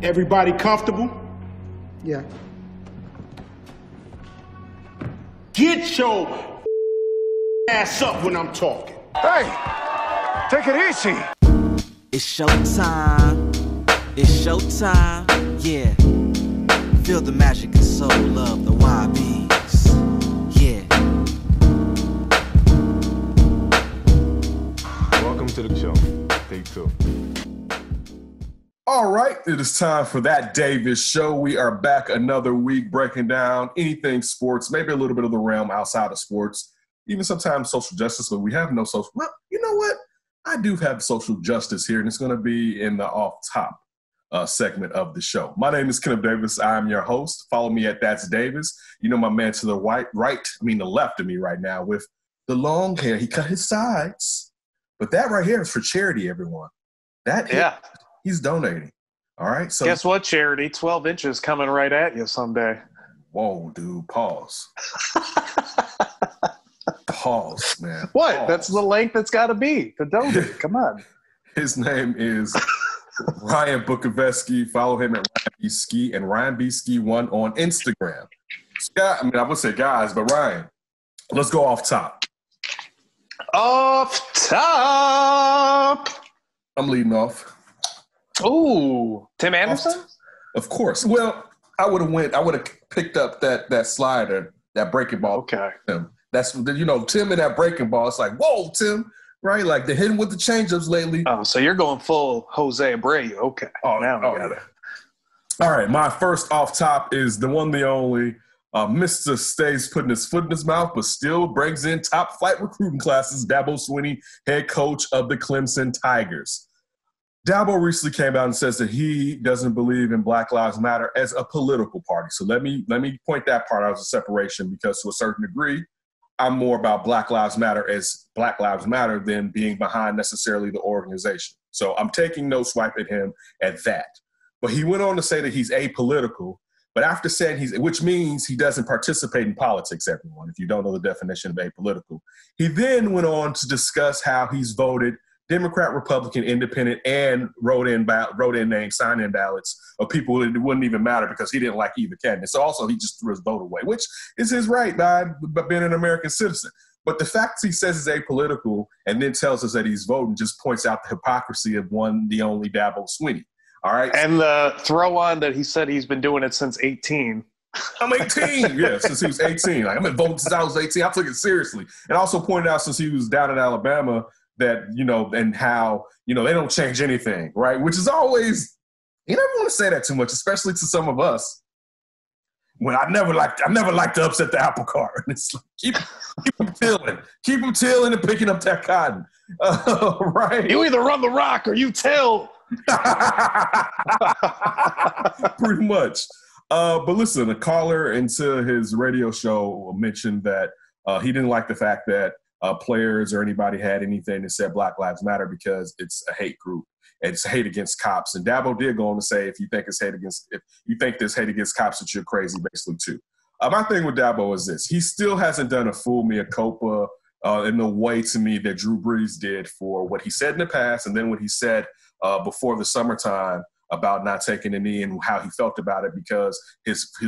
Everybody comfortable? Yeah. Get your ass up when I'm talking. Hey, take it easy. It's showtime. It's showtime. Yeah. Feel the magic and soul of the YBs. Yeah. Welcome to the show. Day 2. All right, it is time for That Davis Show. We are back another week breaking down anything sports, maybe a little bit of the realm outside of sports, even sometimes social justice, but we have no social. Well, you know what? I do have social justice here, and it's going to be in the off-top segment of the show. My name is Kenneth Davis. I am your host. Follow me at That's Davis. You know my man to the the left of me right now with the long hair. He cut his sides. But that right here is for charity, everyone. He's donating. All right. So guess what, charity? 12 inches coming right at you someday. Whoa, dude. Pause. Pause, man. What? Pause. That's the length it's got to be to donate. Come on. His name is Ryan Bukoveski. Follow him at Ryan B. Ski and Ryan B. Ski 1 on Instagram. Scott, I would say guys, but Ryan, let's go off top. Off top. I'm leading off. Ooh, Tim Anderson? Of course. Well, I would have picked up that slider, that breaking ball. Okay. Tim. That's, Tim and that breaking ball. It's like, whoa, Tim, right? Like they're hitting with the changeups lately. Oh, so you're going full Jose Abreu. Okay. Oh, now we got it. All right. My first off top is the one, the only. Mr. stays putting his foot in his mouth, but still brings in top flight recruiting classes. Dabo Swinney, head coach of the Clemson Tigers. Dabo recently came out and says that he doesn't believe in Black Lives Matter as a political party. So let me point that part out as a separation, because to a certain degree, I'm more about Black Lives Matter as Black Lives Matter than being behind necessarily the organization. So I'm taking no swipe at him at that. But he went on to say that he's apolitical. But after saying which means he doesn't participate in politics, everyone, if you don't know the definition of apolitical. He then went on to discuss how he's voted Democrat, Republican, Independent, and wrote in names, sign-in ballots of people that it wouldn't even matter because he didn't like either candidate. So also he just threw his vote away, which is his right by being an American citizen. But the fact he says he's apolitical and then tells us that he's voting just points out the hypocrisy of the only Dabo Swinney. All right. And the throw on that he said he's been doing it since 18. I'm 18. Yeah, since he was 18. Like, I've been voting since I was 18. I took it seriously. And also pointed out since he was down in Alabama that, and how, they don't change anything, right? Which is always, you never want to say that too much, especially to some of us. When I never like to upset the apple cart. It's like, keep them tilling. Keep them tilling and picking up that cotton. Right? You either run the rock or you till. Pretty much. But listen, a caller into his radio show mentioned that he didn't like the fact that players or anybody had anything that said Black Lives Matter because it's a hate group. It's hate against cops. And Dabo did go on to say, if you think there's hate against cops, that you're crazy, basically, too. My thing with Dabo is this. He still hasn't done a full mea culpa in the way, to me, that Drew Brees did for what he said in the past and then what he said before the summertime about not taking a knee and how he felt about it, because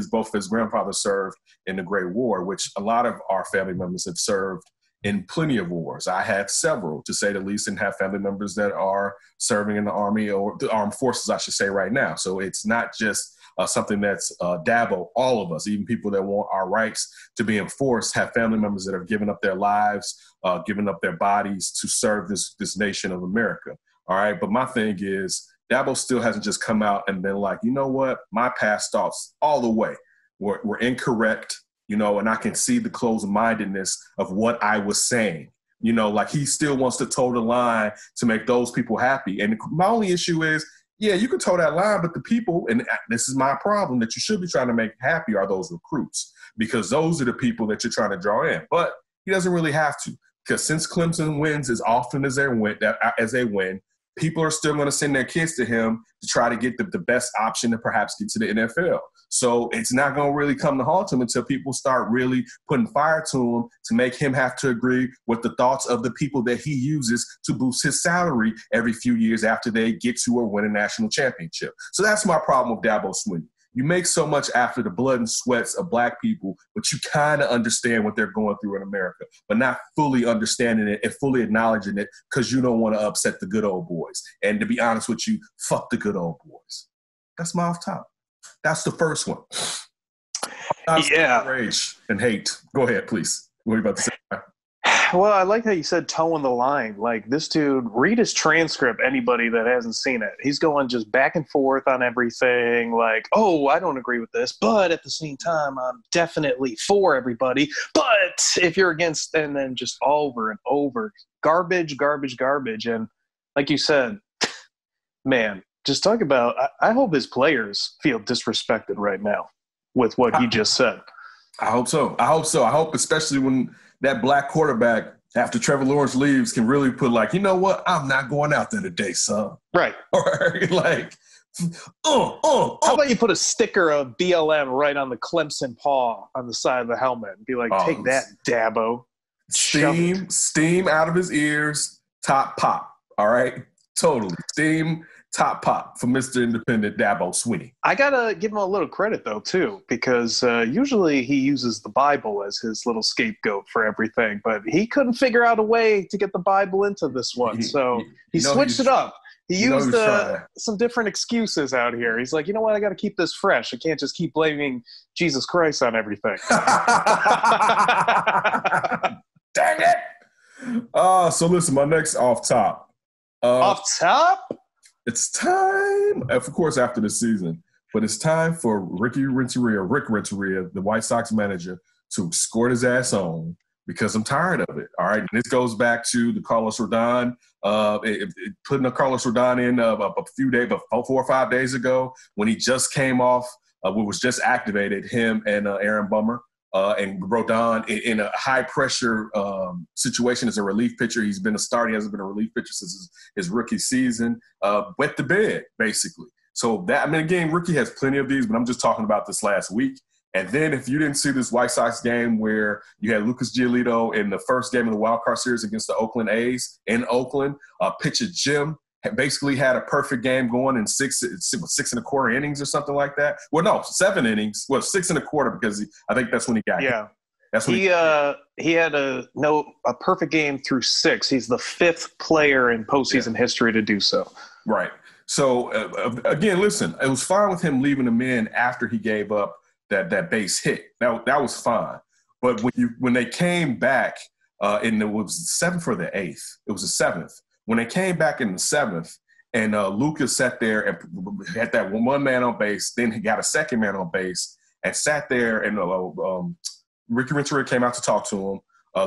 both his grandfathers served in the Great War, which a lot of our family members have served in plenty of wars. I have several, to say the least, and have family members that are serving in the Army or the armed forces, I should say, right now. So it's not just something that's Dabo. All of us, even people that want our rights to be enforced, have family members that have given up their lives, given up their bodies to serve this nation of America. All right. But my thing is, Dabo still hasn't just come out and been like, you know what, my past thoughts all the way were incorrect, and I can see the closed-mindedness of what I was saying. Like he still wants to toe the line to make those people happy. And my only issue is, yeah, you can toe that line, but the people, and this is my problem, that you should be trying to make happy are those recruits, because those are the people that you're trying to draw in. But he doesn't really have to, because since Clemson wins as often as they win, people are still going to send their kids to him to try to get the best option to perhaps get to the NFL. So it's not going to really come to haunt him until people start really putting fire to him to make him have to agree with the thoughts of the people that he uses to boost his salary every few years after they get to or win a national championship. So that's my problem with Dabo Swinney. You make so much after the blood and sweats of black people, but you kind of understand what they're going through in America, but not fully understanding it and fully acknowledging it because you don't want to upset the good old boys. And to be honest with you, fuck the good old boys. That's my off top. That's the first one. Rage and hate. Go ahead, please. What are you about to say? Well, I like how you said toeing the line. Like, this dude, read his transcript, anybody that hasn't seen it. He's going just back and forth on everything. Like, oh, I don't agree with this, but at the same time, I'm definitely for everybody. But if you're against, and then just over and over, garbage. And like you said, man, just talk about, I hope his players feel disrespected right now with what he just said. I hope so. I hope especially when that black quarterback, after Trevor Lawrence leaves, can really put like, you know what? I'm not going out there today, son. Right. Or like, How about you put a sticker of BLM right on the Clemson paw on the side of the helmet and be like, take that, Dabo. Steam out of his ears, top pop. All right? Totally. Steam, top pop for Mr. Independent Dabo Swinney. I got to give him a little credit, though, too, because usually he uses the Bible as his little scapegoat for everything, but he couldn't figure out a way to get the Bible into this one, so he switched it up. He used some different excuses out here. He's like, you know what? I got to keep this fresh. I can't just keep blaming Jesus Christ on everything. Dang it! So listen, my next off top. Off top? It's time, of course, after the season, but it's time for Rick Renteria, the White Sox manager, to escort his ass on because I'm tired of it. All right. And this goes back to the Carlos Rodon, putting a Carlos Rodon in a few days, 4 or 5 days ago when he just came off, was just activated, him and Aaron Bummer. And Rodon in a high-pressure situation as a relief pitcher. He's been a starter. He hasn't been a relief pitcher since his rookie season. Wet the bed, basically. So that, I mean, again, rookie has plenty of these, but I'm just talking about this last week. And then if you didn't see this White Sox game where you had Lucas Giolito in the first game of the wild card series against the Oakland A's in Oakland, pitcher Jim basically had a perfect game going in 6 1/4 innings or something like that. Well, no, 7 innings. Well, 6 1/4 because I think that's when he got hit. That's when he had a perfect game through 6. He's the 5th player in postseason history to do so. Right. So again, listen, it was fine with him leaving them in after he gave up that base hit. That was fine. But when they came back, and it was the 7th or the 8th. It was the 7th. When they came back in the 7th, and Lucas sat there and had that one man on base, then he got a second man on base, and sat there, and Rick Renteria came out to talk to him.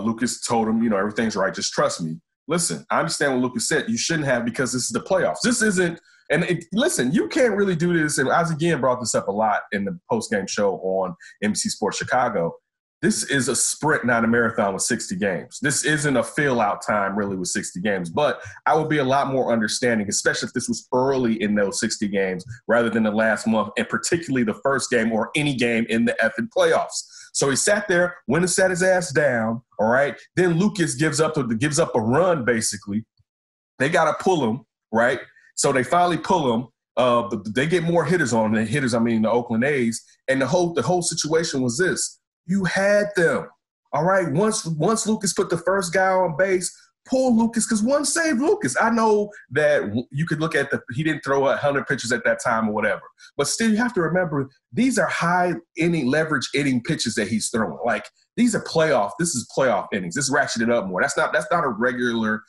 Lucas told him, you know, everything's right, just trust me. Listen, I understand what Lucas said. You shouldn't have because this is the playoffs. This isn't – listen, you can't really do this, and I again brought this up a lot in the post-game show on NBC Sports Chicago. This is a sprint, not a marathon with 60 games. This isn't a fill-out time, really, with 60 games. But I would be a lot more understanding, especially if this was early in those 60 games rather than the last month, and particularly the first game or any game in the effing playoffs. So he sat there, went and sat his ass down, all right? Then Lucas gives up a run, basically. They got to pull him, right? So they finally pull him. They get more hitters on him. The Oakland A's. And the whole situation was this. You had them, all right? Once Lucas put the first guy on base, pull Lucas because one saved Lucas. I know that you could look at he didn't throw 100 pitches at that time or whatever. But still, you have to remember, these are high inning, leverage inning pitches that he's throwing. Like, this is playoff innings. This ratcheted up more. That's not a regular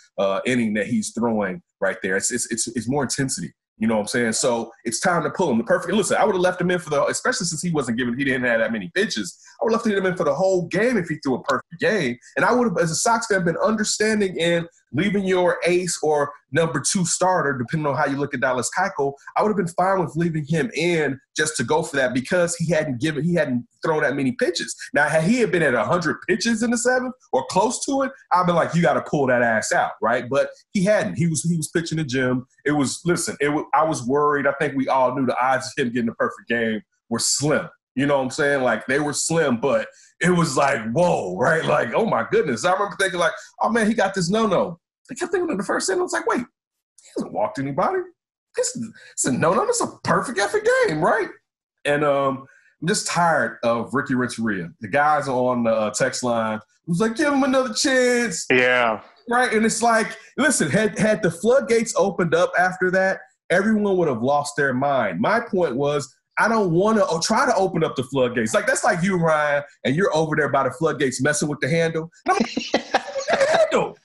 inning that he's throwing right there. It's more intensity. You know what I'm saying? So it's time to pull him. Listen, I would have left him in especially since he didn't have that many pitches. I would have left him in for the whole game if he threw a perfect game. And I would have, as a Sox fan, been understanding and leaving your ace or number 2 starter, depending on how you look at Dallas Keuchel, I would have been fine with leaving him in just to go for that because he hadn't thrown that many pitches. Now, had he been at 100 pitches in the 7th or close to it, I'd be like, you got to pull that ass out, right? But he hadn't. He was pitching the gym. I was worried. I think we all knew the odds of him getting the perfect game were slim. You know what I'm saying? Like, they were slim, but it was like, whoa, right? Like, oh, my goodness. I remember thinking like, oh, man, he got this no-no. I kept thinking in the first inning, I was like, wait, he hasn't walked anybody. It's a no-no. It's a perfect effing game, right? And I'm just tired of Ricky Renteria. The guys on the text line was like, give him another chance. Yeah. Right? And it's like, listen, had the floodgates opened up after that, everyone would have lost their mind. My point was, I don't want to try to open up the floodgates. Like, that's like you, Ryan, and you're over there by the floodgates messing with the handle. And I'm like, the handle.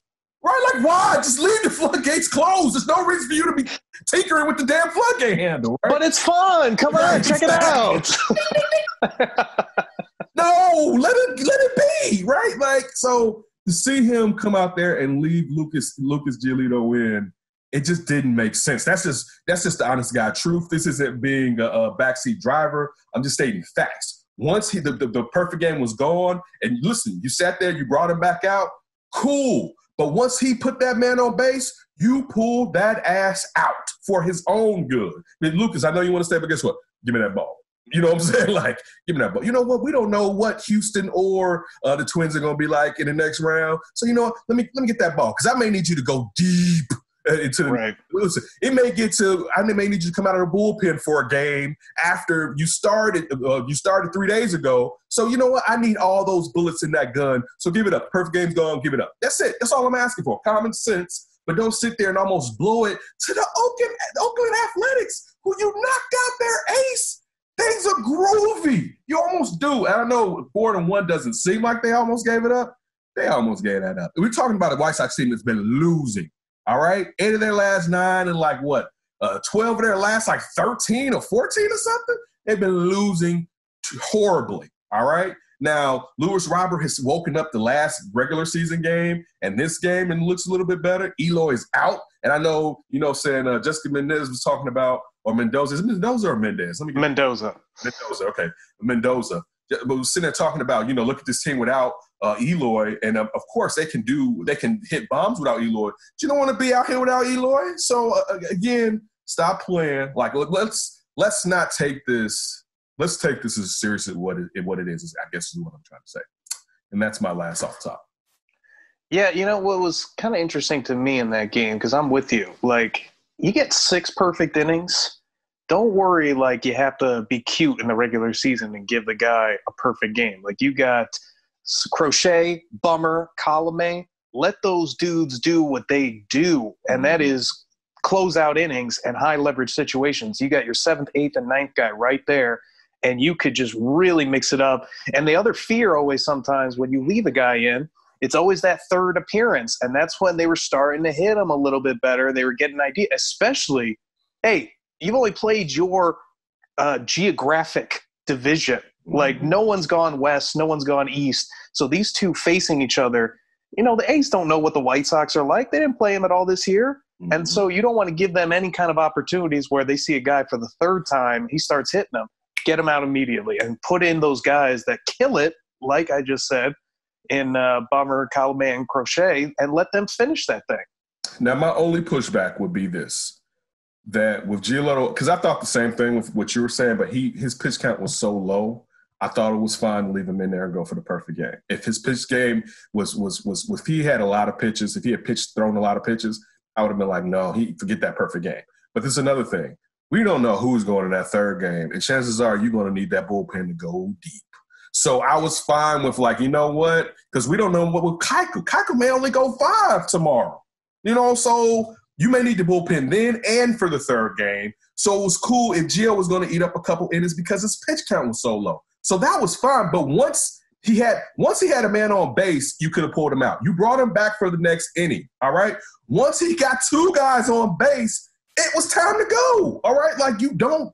Right? Like, why? Just leave the floodgates closed. There's no reason for you to be tinkering with the damn floodgate handle. Right? But it's fun. Come on, check it out. No, let it be. Right? Like, so to see him come out there and leave Lucas Giolito in, it just didn't make sense. That's just the honest guy truth. This isn't being a backseat driver. I'm just stating facts. Once the perfect game was gone, and listen, you sat there, you brought him back out, cool. But once he put that man on base, you pulled that ass out for his own good. I mean, Lucas, I know you want to stay, but guess what? Give me that ball. You know what I'm saying? Like, give me that ball. You know what? We don't know what Houston or the Twins are going to be like in the next round. So, you know what? Let me get that ball because I may need you to go deep. Right. Listen, I may need you to come out of the bullpen for a game after you started 3 days ago. So you know what? I need all those bullets in that gun. So give it up. Perfect game's gone. Give it up. That's it. That's all I'm asking for. Common sense. But don't sit there and almost blow it to the Oakland Athletics, who you knocked out their ace. Things are groovy. You almost do. And I know 4-1 doesn't seem like they almost gave it up. They almost gave that up. We're talking about a White Sox team that's been losing. All right, 8 of their last 9 and 12 of their last 13 or 14 or something. They've been losing horribly. All right. Now, Luis Robert has woken up the last regular season game and this game and looks a little bit better. Eloy is out. And I know, saying Jessica Mendez was talking about, or Mendoza. Is it Mendoza or Mendez? Mendoza. Mendoza, okay. Mendoza. But we're sitting there talking about, look at this team without Eloy, and of course they can hit bombs without Eloy. But you don't want to be out here without Eloy. So again, stop playing. Like let's not take this. Let's take this as serious as what it is. I guess is what I'm trying to say, and that's my last off top. Yeah, what was kind of interesting to me in that game, because I'm with you. Like, you get 6 perfect innings. Don't worry, you have to be cute in the regular season and give the guy a perfect game. Like, you got Crochet, Bummer, Colomé. Let those dudes do what they do, and that is close out innings and high leverage situations. You got your 7th, 8th, and 9th guy right there, and you could just really mix it up. And the other fear always sometimes when you leave a guy in, it's always that 3rd appearance, and that's when they were starting to hit him a little bit better. They were getting an idea, especially, hey, you've only played your geographic division. Like, no one's gone west, no one's gone east. So these two facing each other, the A's don't know what the White Sox are like. They didn't play them at all this year. Mm-hmm. And so you don't want to give them any kind of opportunities where they see a guy for the 3rd time, he starts hitting them, get him out immediately and put in those guys that kill it, like I just said, in Bummer, Colomé, and Crochet, and let them finish that thing. Now, my only pushback would be this. That with Giolito, because I thought the same thing with what you were saying, but his pitch count was so low, I thought it was fine to leave him in there and go for the perfect game. If his pitch game was if he had a lot of pitches, if he had thrown a lot of pitches, I would have been like, no, forget that perfect game. But there's another thing. We don't know who's going in that 3rd game, and chances are you're going to need that bullpen to go deep. So I was fine with you know what? Because we don't know what with Keuchel. Keuchel may only go 5 tomorrow. So you may need the bullpen then and for the 3rd game. So it was cool if Gio was going to eat up a couple innings because his pitch count was so low. So that was fine. But once he had a man on base, you could have pulled him out. You brought him back for the next inning. All right. Once he got 2 guys on base, it was time to go. All right. Like, you don't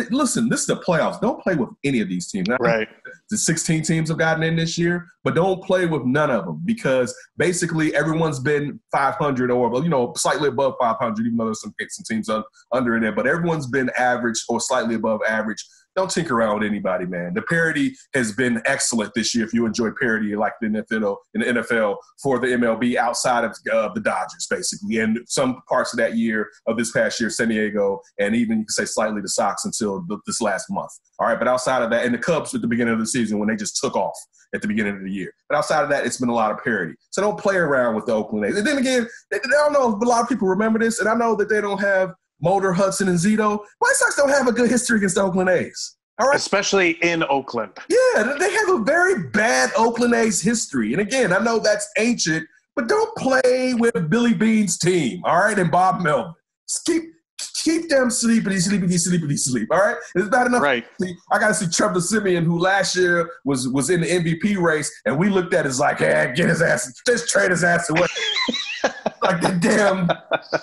listen, this is the playoffs. Don't play with any of these teams. Right. The 16 teams have gotten in this year, but don't play with none of them because basically everyone's been 500 or, slightly above 500, even though there's some teams under in there. But everyone's been average or slightly above average. Don't tinker around with anybody, man. The parity has been excellent this year. If you enjoy parity like the NFL for the MLB outside of the Dodgers, basically, and some parts of that year of this past year, San Diego, and even you can say slightly the Sox until this last month. All right, but outside of that, and the Cubs at the beginning of the season when they just took off at the beginning of the year. But outside of that, it's been a lot of parity. So don't play around with the Oakland A's. And then again, I don't know if a lot of people remember this, and I know that they don't have Mulder, Hudson, and Zito. White Sox don't have a good history against the Oakland A's. All right. Especially in Oakland. Yeah, they have a very bad Oakland A's history. And again, I know that's ancient, but don't play with Billy Bean's team, all right, and Bob Melvin. Just keep them sleepity, all right? It's not enough. Right. I got to see Trevor Simeon, who last year was in the MVP race, and we looked at it as like, get his ass, just trade his ass away. Like the damn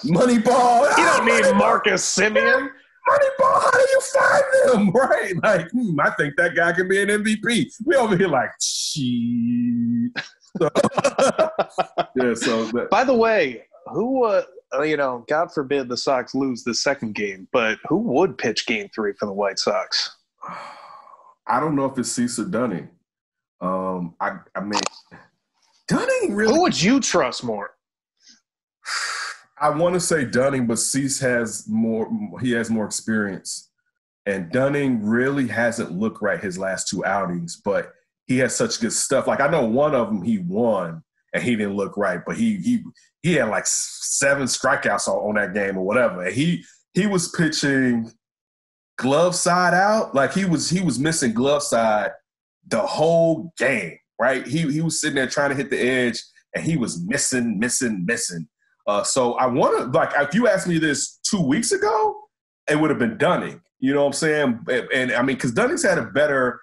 money ball. You don't need Marcus Simeon. Moneyball, how do you find them? Right? Like, I think that guy can be an MVP. We over here like, shit. By the way, who, God forbid the Sox lose the second game, but who would pitch game 3 for the White Sox? I don't know if it's Cease or Dunning. I mean, Dunning really. Who would you trust more? I want to say Dunning, but Cease has more. He has more experience, and Dunning really hasn't looked right his last 2 outings. But he has such good stuff. Like I know one of them he won, and he didn't look right, but he had like 7 strikeouts on that game or whatever. And he was pitching glove side out, like he was missing glove side the whole game. Right? He was sitting there trying to hit the edge, and he was missing. So I want to, like, if you asked me this 2 weeks ago, it would have been Dunning. You know what I'm saying? And I mean, because Dunning's had a better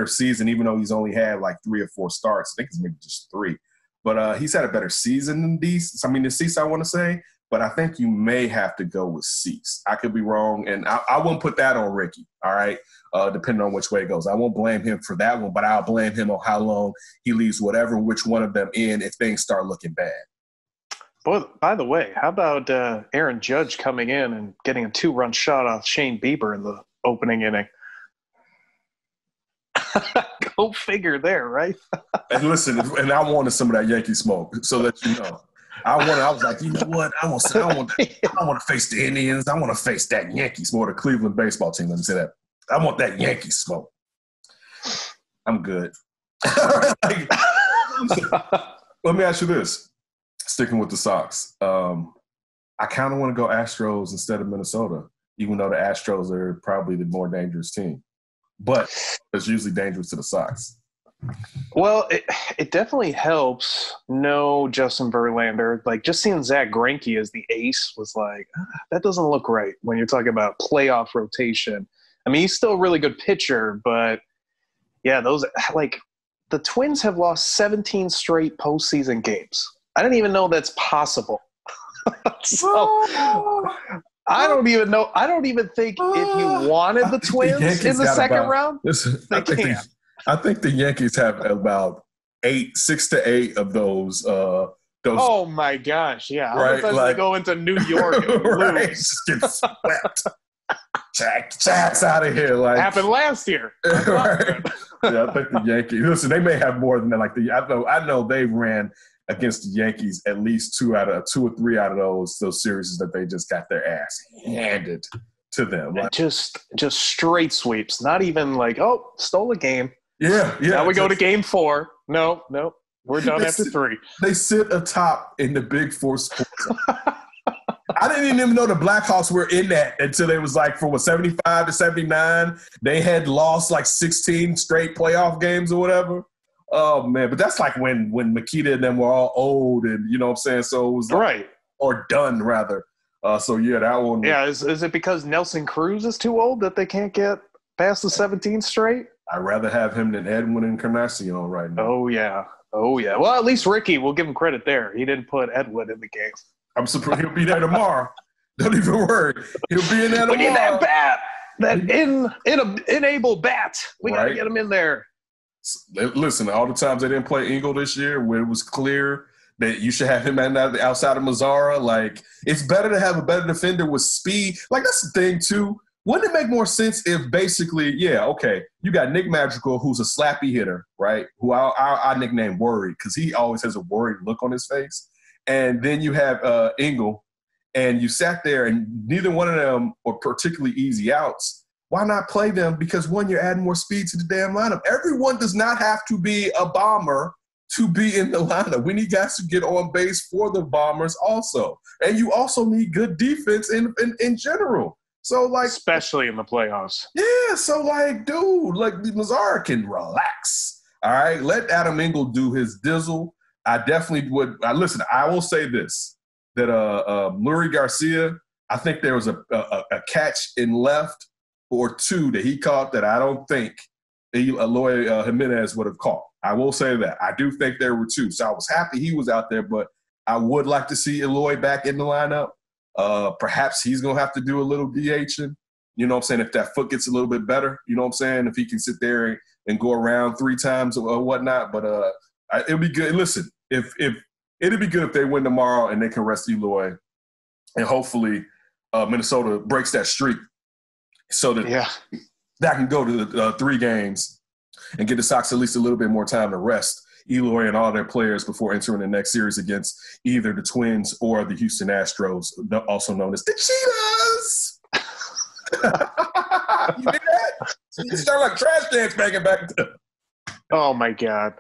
season, even though he's only had like 3 or 4 starts. I think it's maybe just 3. But he's had a better season than these. I mean, the Cease, I want to say. But I think you may have to go with Cease. I could be wrong, and I won't put that on Ricky, all right, depending on which way it goes. I won't blame him for that one, but I'll blame him on how long he leaves which one of them in if things start looking bad. Boy, by the way, how about Aaron Judge coming in and getting a 2-run shot off Shane Bieber in the opening inning? Go figure there, right? And listen, and I wanted some of that Yankee smoke, so that you know. I was like, you know what? I want to face the Indians. I want to face that Yankees more, the Cleveland baseball team. Let me say that. I want that Yankee smoke. I'm good. Let me ask you this. Sticking with the Sox, I kind of want to go Astros instead of Minnesota, even though the Astros are probably the more dangerous team. But it's usually dangerous to the Sox. Well, it definitely helps. No Justin Verlander. Like, just seeing Zach Greinke as the ace was like, that doesn't look right when you're talking about playoff rotation. I mean, he's still a really good pitcher, but, yeah, the Twins have lost 17 straight postseason games. I didn't even know that's possible. I don't even know. I don't even think if you wanted the Twins in the second round, they can't. I think the Yankees have about 6 to 8 of those. Oh my gosh! Yeah, right. Like, go into New York and right, lose. just get swept. Jack's out of here. Like happened last year. Right. Yeah, I think the Yankees. Listen, they may have more than that. Like I know they ran against the Yankees at least 2 or 3 out of those series that they just got their ass handed to them. Like, just straight sweeps. Not even like, stole a game. Yeah. Now we go to game 4. No, we're done after 3. They sit atop in the Big 4 sports. I didn't even know the Blackhawks were in that until they was like from 75 to 79. They had lost like 16 straight playoff games or whatever. Oh man, but that's like when Makita and them were all old, and you know what I'm saying. So it was like, right or done rather. So yeah, that one. Yeah, is it because Nelson Cruz is too old that they can't get past the 17 straight? I'd rather have him than Edwin Encarnacion right now. Oh yeah. Well, at least Ricky, we'll give him credit there. He didn't put Edwin in the game. I'm surprised he'll be there tomorrow. Don't even worry, he'll be in there tomorrow. We need that bat. That enable bat. We got to get him in there. Listen, all the times they didn't play Engel this year, where it was clear that you should have him outside of Mazzara. Like, it's better to have a better defender with speed. Like, that's the thing, too. Wouldn't it make more sense if basically, you got Nick Madrigal, who's a slappy hitter, right, who I nickname Worried because he always has a worried look on his face. And then you have Engel, and you sat there, and neither one of them are particularly easy outs. Why not play them? Because, one, you're adding more speed to the damn lineup. Everyone does not have to be a bomber to be in the lineup. We need guys to get on base for the Bombers also. And you also need good defense in general. So, like, especially in the playoffs. Yeah, so, like, dude, like, Mazzara can relax. All right? Let Adam Engel do his dizzle. I definitely would. Listen, I will say this, that Lurie Garcia, I think there was a catch in left or two that he caught that I don't think Eloy Jimenez would have caught. I will say that. I do think there were two. So I was happy he was out there, but I would like to see Eloy back in the lineup. Perhaps he's going to have to do a little DHing. You know what I'm saying? If that foot gets a little bit better, you know what I'm saying? If he can sit there and go around 3 times or whatnot. But it'll be good. Listen, if it'll be good if they win tomorrow and they can rest Eloy. And hopefully Minnesota breaks that streak so that that can go to the 3 games and get the Sox at least a little bit more time to rest Eloy and all their players before entering the next series against either the Twins or the Houston Astros, also known as the Cheetahs. You did that? You start like trash cans back. Oh, my God.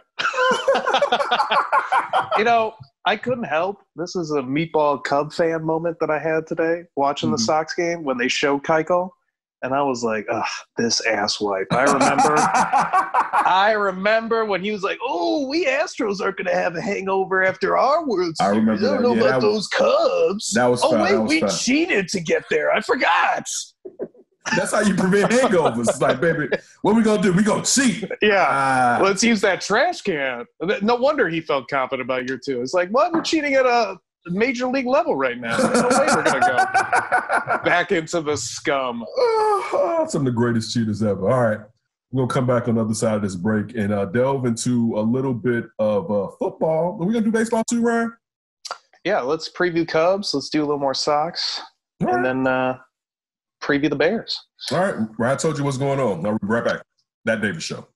I couldn't help. This is a Meatball Cub fan moment that I had today watching the Sox game when they showed Keuchel. And I was like, this asswipe. I remember when he was like, oh, we Astros are going to have a hangover after our World Series. I remember I don't know about those Cubs. That was fun. Oh, wait, we cheated to get there. I forgot. That's how you prevent hangovers. It's like, baby, what we going to do? We going to cheat. Yeah. Let's use that trash can. No wonder he felt confident about year 2. It's like, what? We're cheating at a major league level right now. There's no way we're going to go back into the scum. Some of the greatest cheaters ever. All right. We're going to come back on the other side of this break and delve into a little bit of football. Are we going to do baseball too, Ryan? Yeah, let's preview Cubs. Let's do a little more Sox. All right. And then preview the Bears. All right. Ryan told you what's going on. Now we'll be right back. That Davis Show.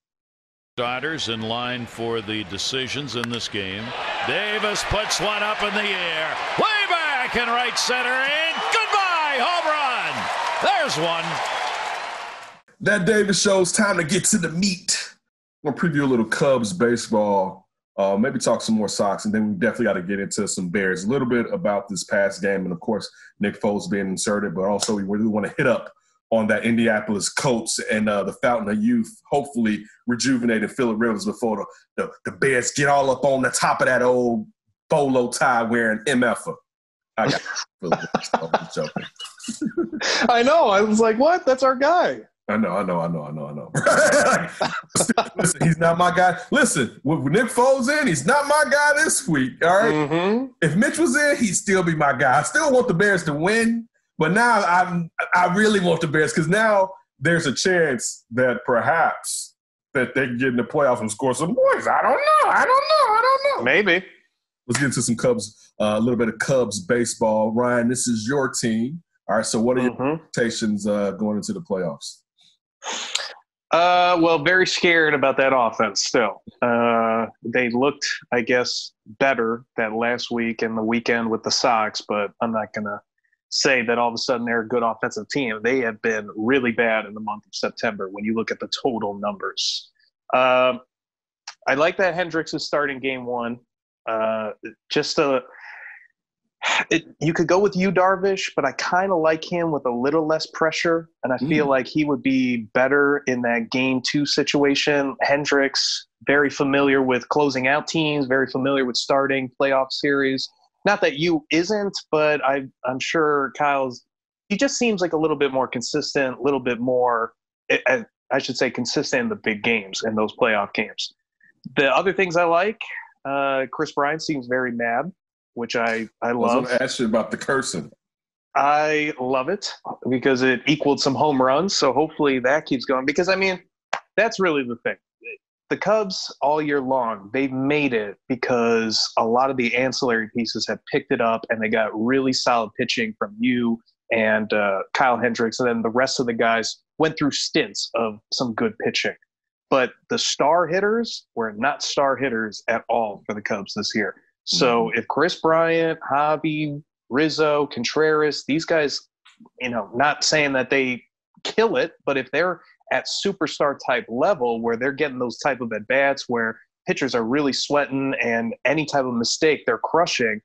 Starters in line for the decisions in this game. Davis puts one up in the air. Way back in right center. And goodbye. Home run. There's one. That Davis Show's time to get to the meat. I'm going to preview a little Cubs baseball. Maybe talk some more Sox, and then we definitely got to get into some Bears. A little bit about this past game, and, of course, Nick Foles being inserted, but also we really want to hit up on that Indianapolis Colts and the Fountain of Youth, hopefully rejuvenated Phillip Rivers before the Bears get all up on the top of that old bolo tie wearing MFer. I got Phillip Rivers. I'm joking. I know. I was like, what? That's our guy. I know. Listen, he's not my guy. Listen, with Nick Foles in, he's not my guy this week, all right? Mm-hmm. If Mitch was in, he'd still be my guy. I still want the Bears to win, but now I really want the Bears because now there's a chance that perhaps that they can get in the playoffs and score some points. I don't know. Maybe. Let's get into some Cubs, a little bit of Cubs baseball. Ryan, this is your team. All right, so what are your expectations going into the playoffs? Well, very scared about that offense still. They looked, I guess, better that last week and the weekend with the Sox, but I'm not going to say that all of a sudden they're a good offensive team. They have been really bad in the month of September when you look at the total numbers. I like that Hendricks is starting game 1. You could go with Yu Darvish, but I kind of like him with a little less pressure, and I feel like he would be better in that game 2 situation. Hendricks, very familiar with closing out teams, very familiar with starting playoff series. Not that Yu isn't, but I'm sure he just seems like a little bit more consistent, a little bit more, I should say, consistent in the big games, in those playoff games. The other things I like, Chris Bryant seems very mad, which I love. I was going to ask you about the cursing. I love it because it equaled some home runs. So hopefully that keeps going because, I mean, that's really the thing. The Cubs all year long, they've made it because a lot of the ancillary pieces have picked it up and they got really solid pitching from you and Kyle Hendricks. And then the rest of the guys went through stints of some good pitching. But the star hitters were not star hitters at all for the Cubs this year. So if Chris Bryant, Javi, Rizzo, Contreras, these guys, not saying that they kill it, but if they're at superstar type level where they're getting those type of at bats where pitchers are really sweating and any type of mistake they're crushing,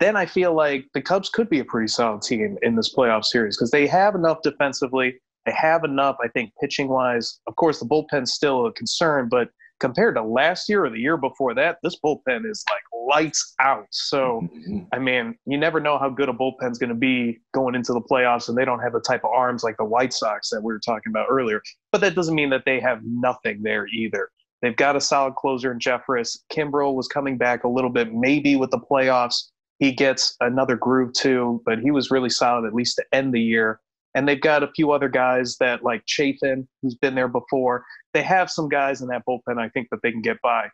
then I feel like the Cubs could be a pretty solid team in this playoff series because they have enough defensively. They have enough, I think, pitching wise. Of course, the bullpen's still a concern, but compared to last year or the year before that, this bullpen is like lights out. So, I mean, you never know how good a bullpen's going to be going into the playoffs, and they don't have the type of arms like the White Sox that we were talking about earlier. But that doesn't mean that they have nothing there either. They've got a solid closer in Jeffress. Kimbrel was coming back a little bit, maybe with the playoffs. He gets another groove too, but he was really solid at least to end the year. And they've got a few other guys that like Chafin, who's been there before. They have some guys in that bullpen I think that they can get by.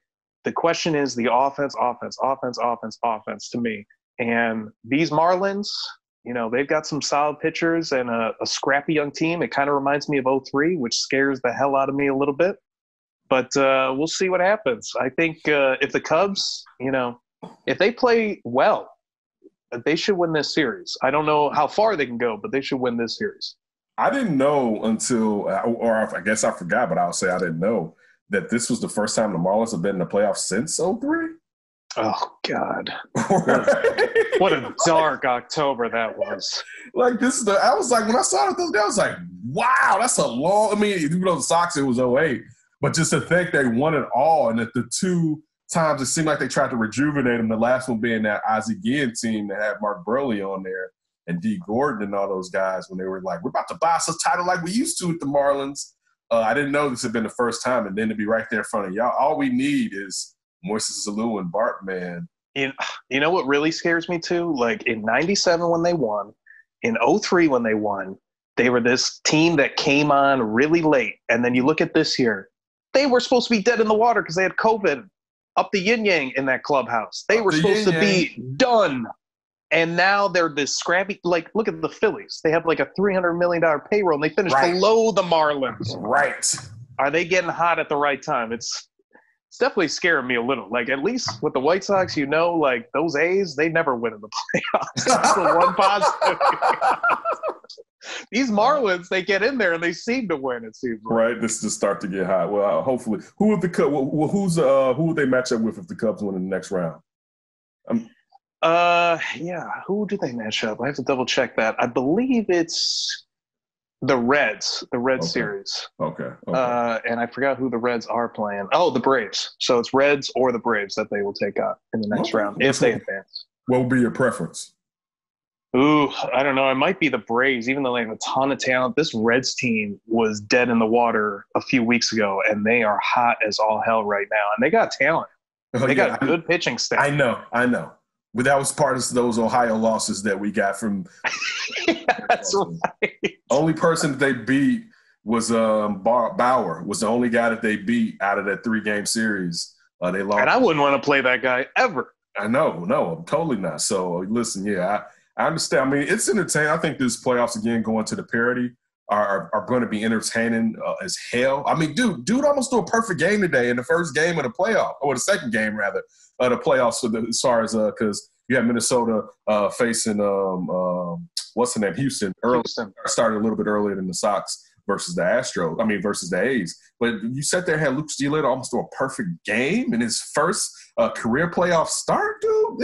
The question is the offense to me. And these Marlins, they've got some solid pitchers and a scrappy young team. It kind of reminds me of 03, which scares the hell out of me a little bit. But we'll see what happens. I think if the Cubs, if they play well, they should win this series. I don't know how far they can go, but they should win this series. I didn't know until, or I guess I forgot, but I'll say I didn't know that this was the first time the Marlins have been in the playoffs since 03. Oh, God. What a dark October that was. Like, I was like, when I saw it the other day, I was like, wow, that's a long, I mean, even though the Sox, it was 08, but just to think they won it all and that the two times it seemed like they tried to rejuvenate them, the last one being that Ozzie Guillen team that had Mark Burley on there and Dee Gordon and all those guys when they were like, we're about to buy us a title like we used to with the Marlins. I didn't know this had been the first time, and then to be right there in front of y'all, all we need is Moises Alou and Bartman. You know what really scares me too? Like in 97 when they won, in 03 when they won, they were this team that came on really late. And then you look at this year, they were supposed to be dead in the water because they had COVID. Up the yin-yang in that clubhouse. They were supposed to be done. And now they're this scrappy, like, look at the Phillies. They have like a $300 million payroll, and they finished below the Marlins. Right. Are they getting hot at the right time? It's definitely scaring me a little. Like, at least with the White Sox, like, those A's, they never win in the playoffs. That's the one positive. These Marlins, they get in there and they seem to win. It seems like. Right. This is start to get hot. Well, hopefully, who would they match up with if the Cubs win in the next round? Who do they match up? I have to double check that. I believe it's the Reds, series. Okay. And I forgot who the Reds are playing. Oh, the Braves. So it's Reds or the Braves that they will take on in the next round if they advance. What would be your preference? Ooh, I don't know. It might be the Braves, even though they have a ton of talent. This Reds team was dead in the water a few weeks ago, and they are hot as all hell right now. And they got talent. They got a good pitching staff. I know. But that was part of those Ohio losses that we got from – That's right. Only person that they beat was Bauer, was the only guy that they beat out of that 3-game series. They lost. And I wouldn't want to play that guy ever. I know. No, I'm totally not. So, listen, I understand. I mean, it's entertaining. I think this playoffs, again, going to the parity are going to be entertaining as hell. I mean, dude almost threw a perfect game today in the first game of the playoff, or the second game, rather, of the playoffs as far as because you have Minnesota facing, what's the name, Houston. Started a little bit earlier than the Sox versus the A's. But you sat there and had Luke Steele almost throw a perfect game in his first career playoff start, dude.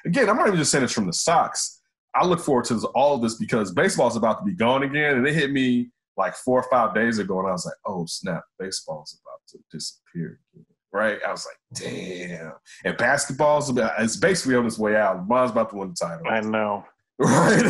Again, I'm not even just saying this from the Sox. I look forward to all of this because baseball's about to be gone again, and it hit me like 4 or 5 days ago, and I was like, oh, snap, baseball's about to disappear again, right? I was like, damn. And basketball's it's basically on its way out. LeBron's about to win the title. I know. Right?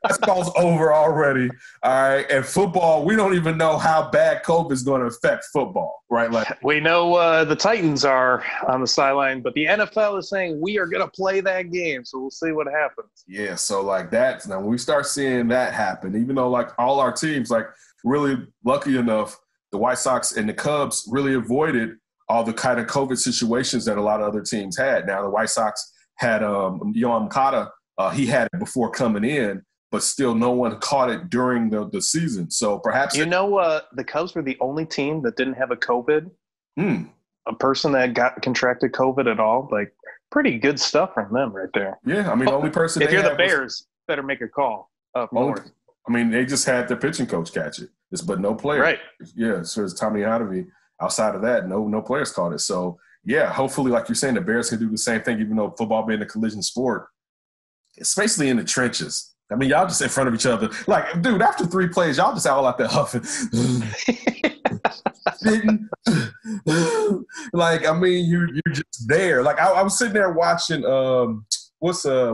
Basketball's over already. All right. And football, we don't even know how bad COVID is going to affect football, right? Like, we know the Titans are on the sideline, but the NFL is saying we are going to play that game. So we'll see what happens. yeah. So like that. Now, when we start seeing that happen, even though like all our teams, like really lucky enough, the White Sox and the Cubs really avoided all the kind of COVID situations that a lot of other teams had. Now, the White Sox had Yohan Moncada. He had it before coming in, but still no one caught it during the season. So perhaps the Cubs were the only team that didn't have a COVID, a person that contracted COVID at all. Like, pretty good stuff from them right there. Yeah, I mean, the only person if you're the Bears, better make a call up north. I mean, they just had their pitching coach catch it, but no player. Right. Yeah, so it's Tommy Hotovy. Outside of that, no players caught it. So, yeah, hopefully, like you're saying, the Bears can do the same thing, even though football being a collision sport, especially in the trenches. I mean, y'all just in front of each other. Like, dude, after 3 plays, y'all just all out there huffing. Like, I mean, you're just there. Like, I was sitting there watching what's the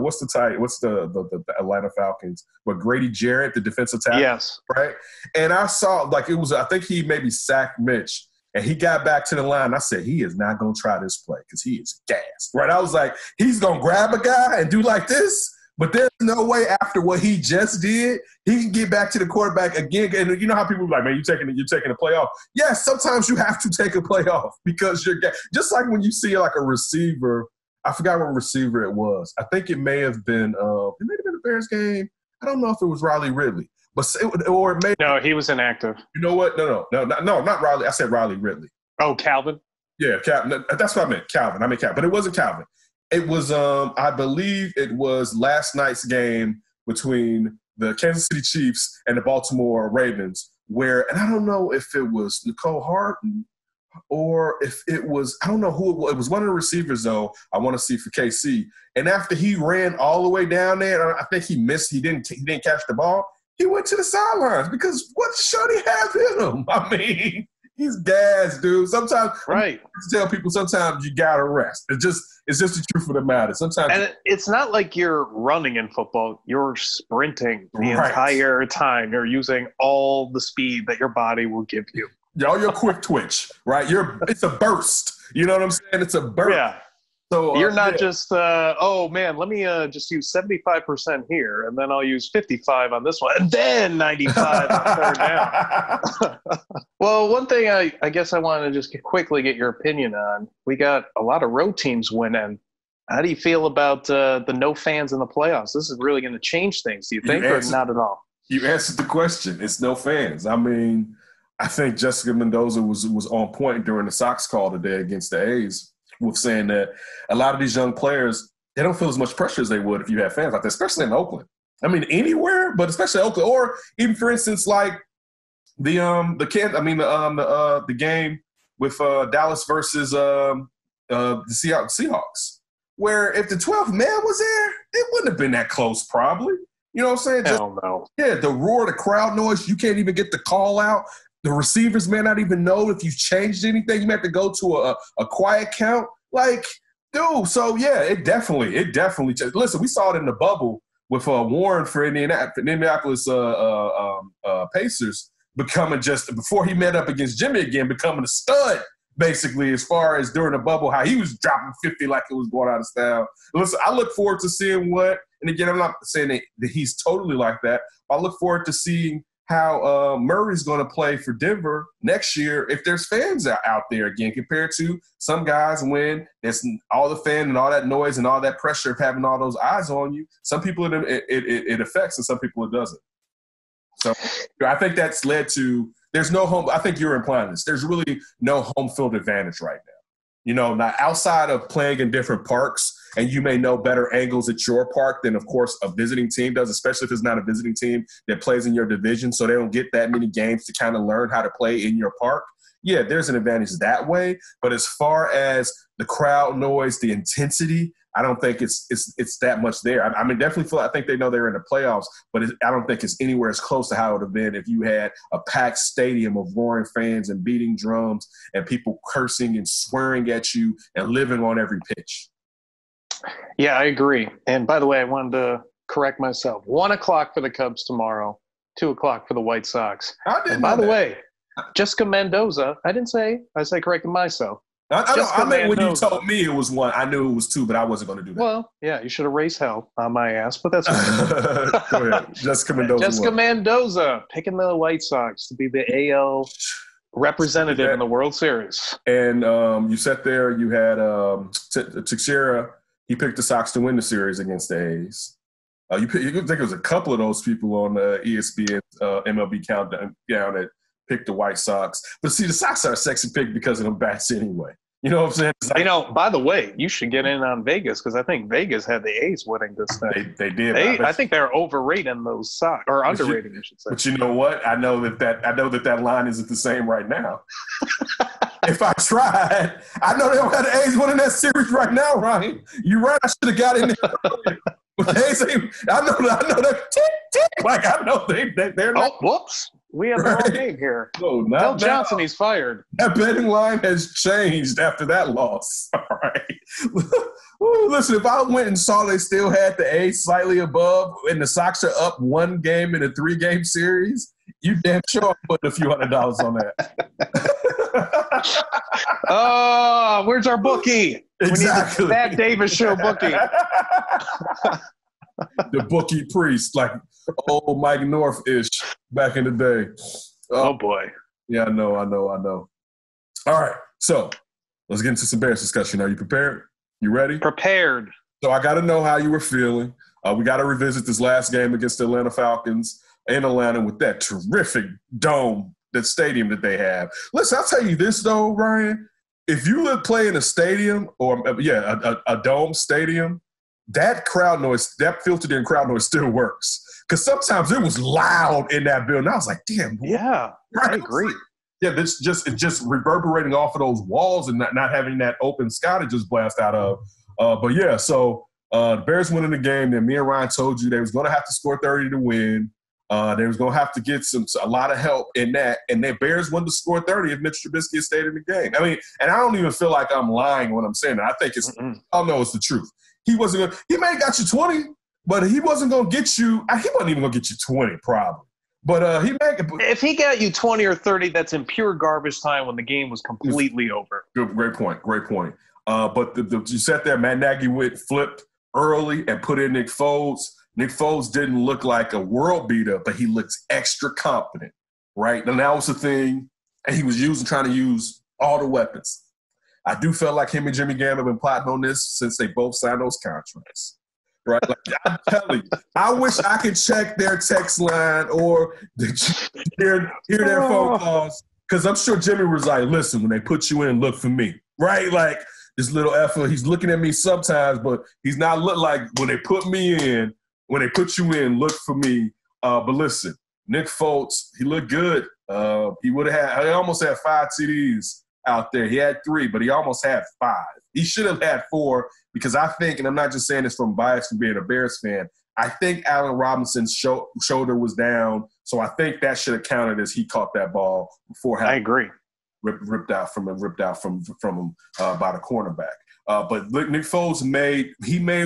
Atlanta Falcons with Grady Jarrett, the defensive tackle. Yes. Right? And I saw, like, I think he maybe sacked Mitch. And he got back to the line. I said, he is not going to try this play because he is gassed. Right? I was like, he's going to grab a guy and do like this, but there's no way after what he just did, he can get back to the quarterback again. And you know how people are like, man, you're taking a play off. Yes, sometimes you have to take a play off because you're gassed. Just like when you see like a receiver, I forgot what receiver it was. I think it may have been a Bears game. I don't know if it was Riley Ridley. No, he was inactive. You know what? No, not Riley. I said Riley Ridley. Oh, Calvin? Yeah, Calvin. That's what I meant, Calvin. But it wasn't Calvin. It was, I believe it was last night's game between the Kansas City Chiefs and the Baltimore Ravens where, and I don't know if it was Nicole Harden or if it was, I don't know who it was. It was one of the receivers, though, I want to see for KC. And after he ran all the way down there, I think he missed. He didn't catch the ball. He went to the sidelines because what should he have in him? I mean, he's gassed, dude. Sometimes, right? I tell people sometimes you gotta rest. It's just the truth of the matter. Sometimes, and it's not like you're running in football; you're sprinting the entire time. You're using all the speed that your body will give you. Y'all, your quick twitch, right? It's a burst. You know what I'm saying? It's a burst. Yeah. So you're not just, oh, man, let me just use 75% here, and then I'll use 55 on this one, and then 95 on third down. Well, one thing I guess I wanted to just quickly get your opinion on. We got a lot of road teams winning. How do you feel about the no fans in the playoffs? This is really going to change things, do you think, or not at all? You answered the question. It's no fans. I mean, I think Jessica Mendoza was on point during the Sox call today against the A's. With saying that a lot of these young players, they don't feel as much pressure as they would if you had fans like that, especially in Oakland. I mean, anywhere, but especially Oakland, or even for instance, like the game with Dallas versus the Seahawks, where if the 12th man was there, it wouldn't have been that close, probably. You know what I'm saying? Hell no. Yeah, the roar, the crowd noise, you can't even get the call out. The receivers may not even know if you've changed anything. You may have to go to a quiet count. Like, dude, so, yeah, it definitely changed. Listen, we saw it in the bubble with Warren for Indianapolis Pacers becoming just – before he met up against Jimmy again, becoming a stud, basically, as far as during the bubble, how he was dropping 50 like it was going out of style. Listen, I look forward to seeing what – and, again, I'm not saying that he's totally like that. I look forward to seeing – how Murray's going to play for Denver next year if there's fans out there again, compared to some guys when there's all the fan and all that noise and all that pressure of having all those eyes on you. Some people it affects and some people it doesn't. So I think that's led to there's no home. I think you're implying this. There's really no home field advantage right now. You know, now outside of playing in different parks, and you may know better angles at your park than, of course, a visiting team does, especially if it's not a visiting team that plays in your division, so they don't get that many games to kind of learn how to play in your park. Yeah, there's an advantage that way. But as far as the crowd noise, the intensity, I don't think it's that much there. I mean, definitely I think they know they're in the playoffs, but I don't think it's anywhere as close to how it would have been if you had a packed stadium of roaring fans and beating drums and people cursing and swearing at you and living on every pitch. Yeah, I agree. And by the way, I wanted to correct myself. 1 o'clock for the Cubs tomorrow, 2 o'clock for the White Sox. And by the way, Jessica Mendoza, I corrected myself. I mean, when you told me it was 1, I knew it was 2, but I wasn't going to do that. Well, yeah, you should have raised hell on my ass, but that's fine. Go ahead. Jessica Mendoza. Jessica Mendoza picking the White Sox to be the AL representative in the World Series. And you sat there, you had Teixeira. He picked the Sox to win the series against the A's. You think it was a couple of those people on ESPN MLB countdown that picked the White Sox. But see, the Sox are a sexy pick because of them bats anyway. You know what I'm saying? By the way, you should get in on Vegas because I think Vegas had the A's winning this thing. They did. I think they're overrating those Sox, or underrating, I should say. But you know what? I know that line isn't the same right now. If I tried, I know they don't have the A's winning that series right now, Ryan. You're right. I should have got in there earlier. But the A's I know they're tick. Like, I know they're not. Oh, whoops. We have the wrong game here. No, Bill Johnson, he's fired. That betting line has changed after that loss. All right. Listen, if I went and saw they still had the A's slightly above and the Sox are up 1 game in a 3-game series, you damn sure I'm putting a few $100s on that. Oh, where's our bookie? Exactly. We need the Pat Davis show bookie. The bookie priest, like old Mike North-ish back in the day. Oh, boy. Yeah, I know. All right, so let's get into some Bears discussion. Are you prepared? You ready? Prepared. So I got to know how you were feeling. We got to revisit this last game against the Atlanta Falcons in Atlanta with that terrific dome, that stadium that they have. Listen, I'll tell you this, though, Ryan. If you play in a stadium a dome stadium, that crowd noise, that filtered-in crowd noise still works. Because sometimes it was loud in that building. I was like, damn. Yeah, I agree. Yeah, it's just reverberating off of those walls and not having that open sky to just blast out of. But yeah, so the Bears winning the game. Then me and Ryan told you they was going to have to score 30 to win. They was going to have to get a lot of help in that. And the Bears wanted to score 30 if Mitch Trubisky had stayed in the game. I mean, and I don't even feel like I'm lying when I'm saying that. I think it's the truth. He may have got you 20, but he wasn't going to get you. He wasn't even going to get you 20 probably. But if he got you 20 or 30, that's in pure garbage time when the game was completely over. Great point. But you sat there, Matt Nagy flipped early and put in Nick Foles. Nick Foles didn't look like a world beater, but he looks extra confident, right? And that was the thing. And he was trying to use all the weapons. I do feel like him and Jimmy Graham have been plotting on this since they both signed those contracts. Right? Like, I'm telling you, I wish I could check their text line or hear their phone calls. Because I'm sure Jimmy was like, listen, when they put you in, look for me. Right? Like, this little effort, he's looking at me sometimes, but he's not look like when they put me in, when they put you in, look for me. But listen, Nick Foles, he looked good. He almost had 5 TDs out there. He had 3, but he almost had 5. He should have had 4 because I think, and I'm not just saying this from bias from being a Bears fan, I think Allen Robinson's shoulder was down, so I think that should have counted as he caught that ball before having I agree. ripped out from him by the cornerback. But Nick Foles made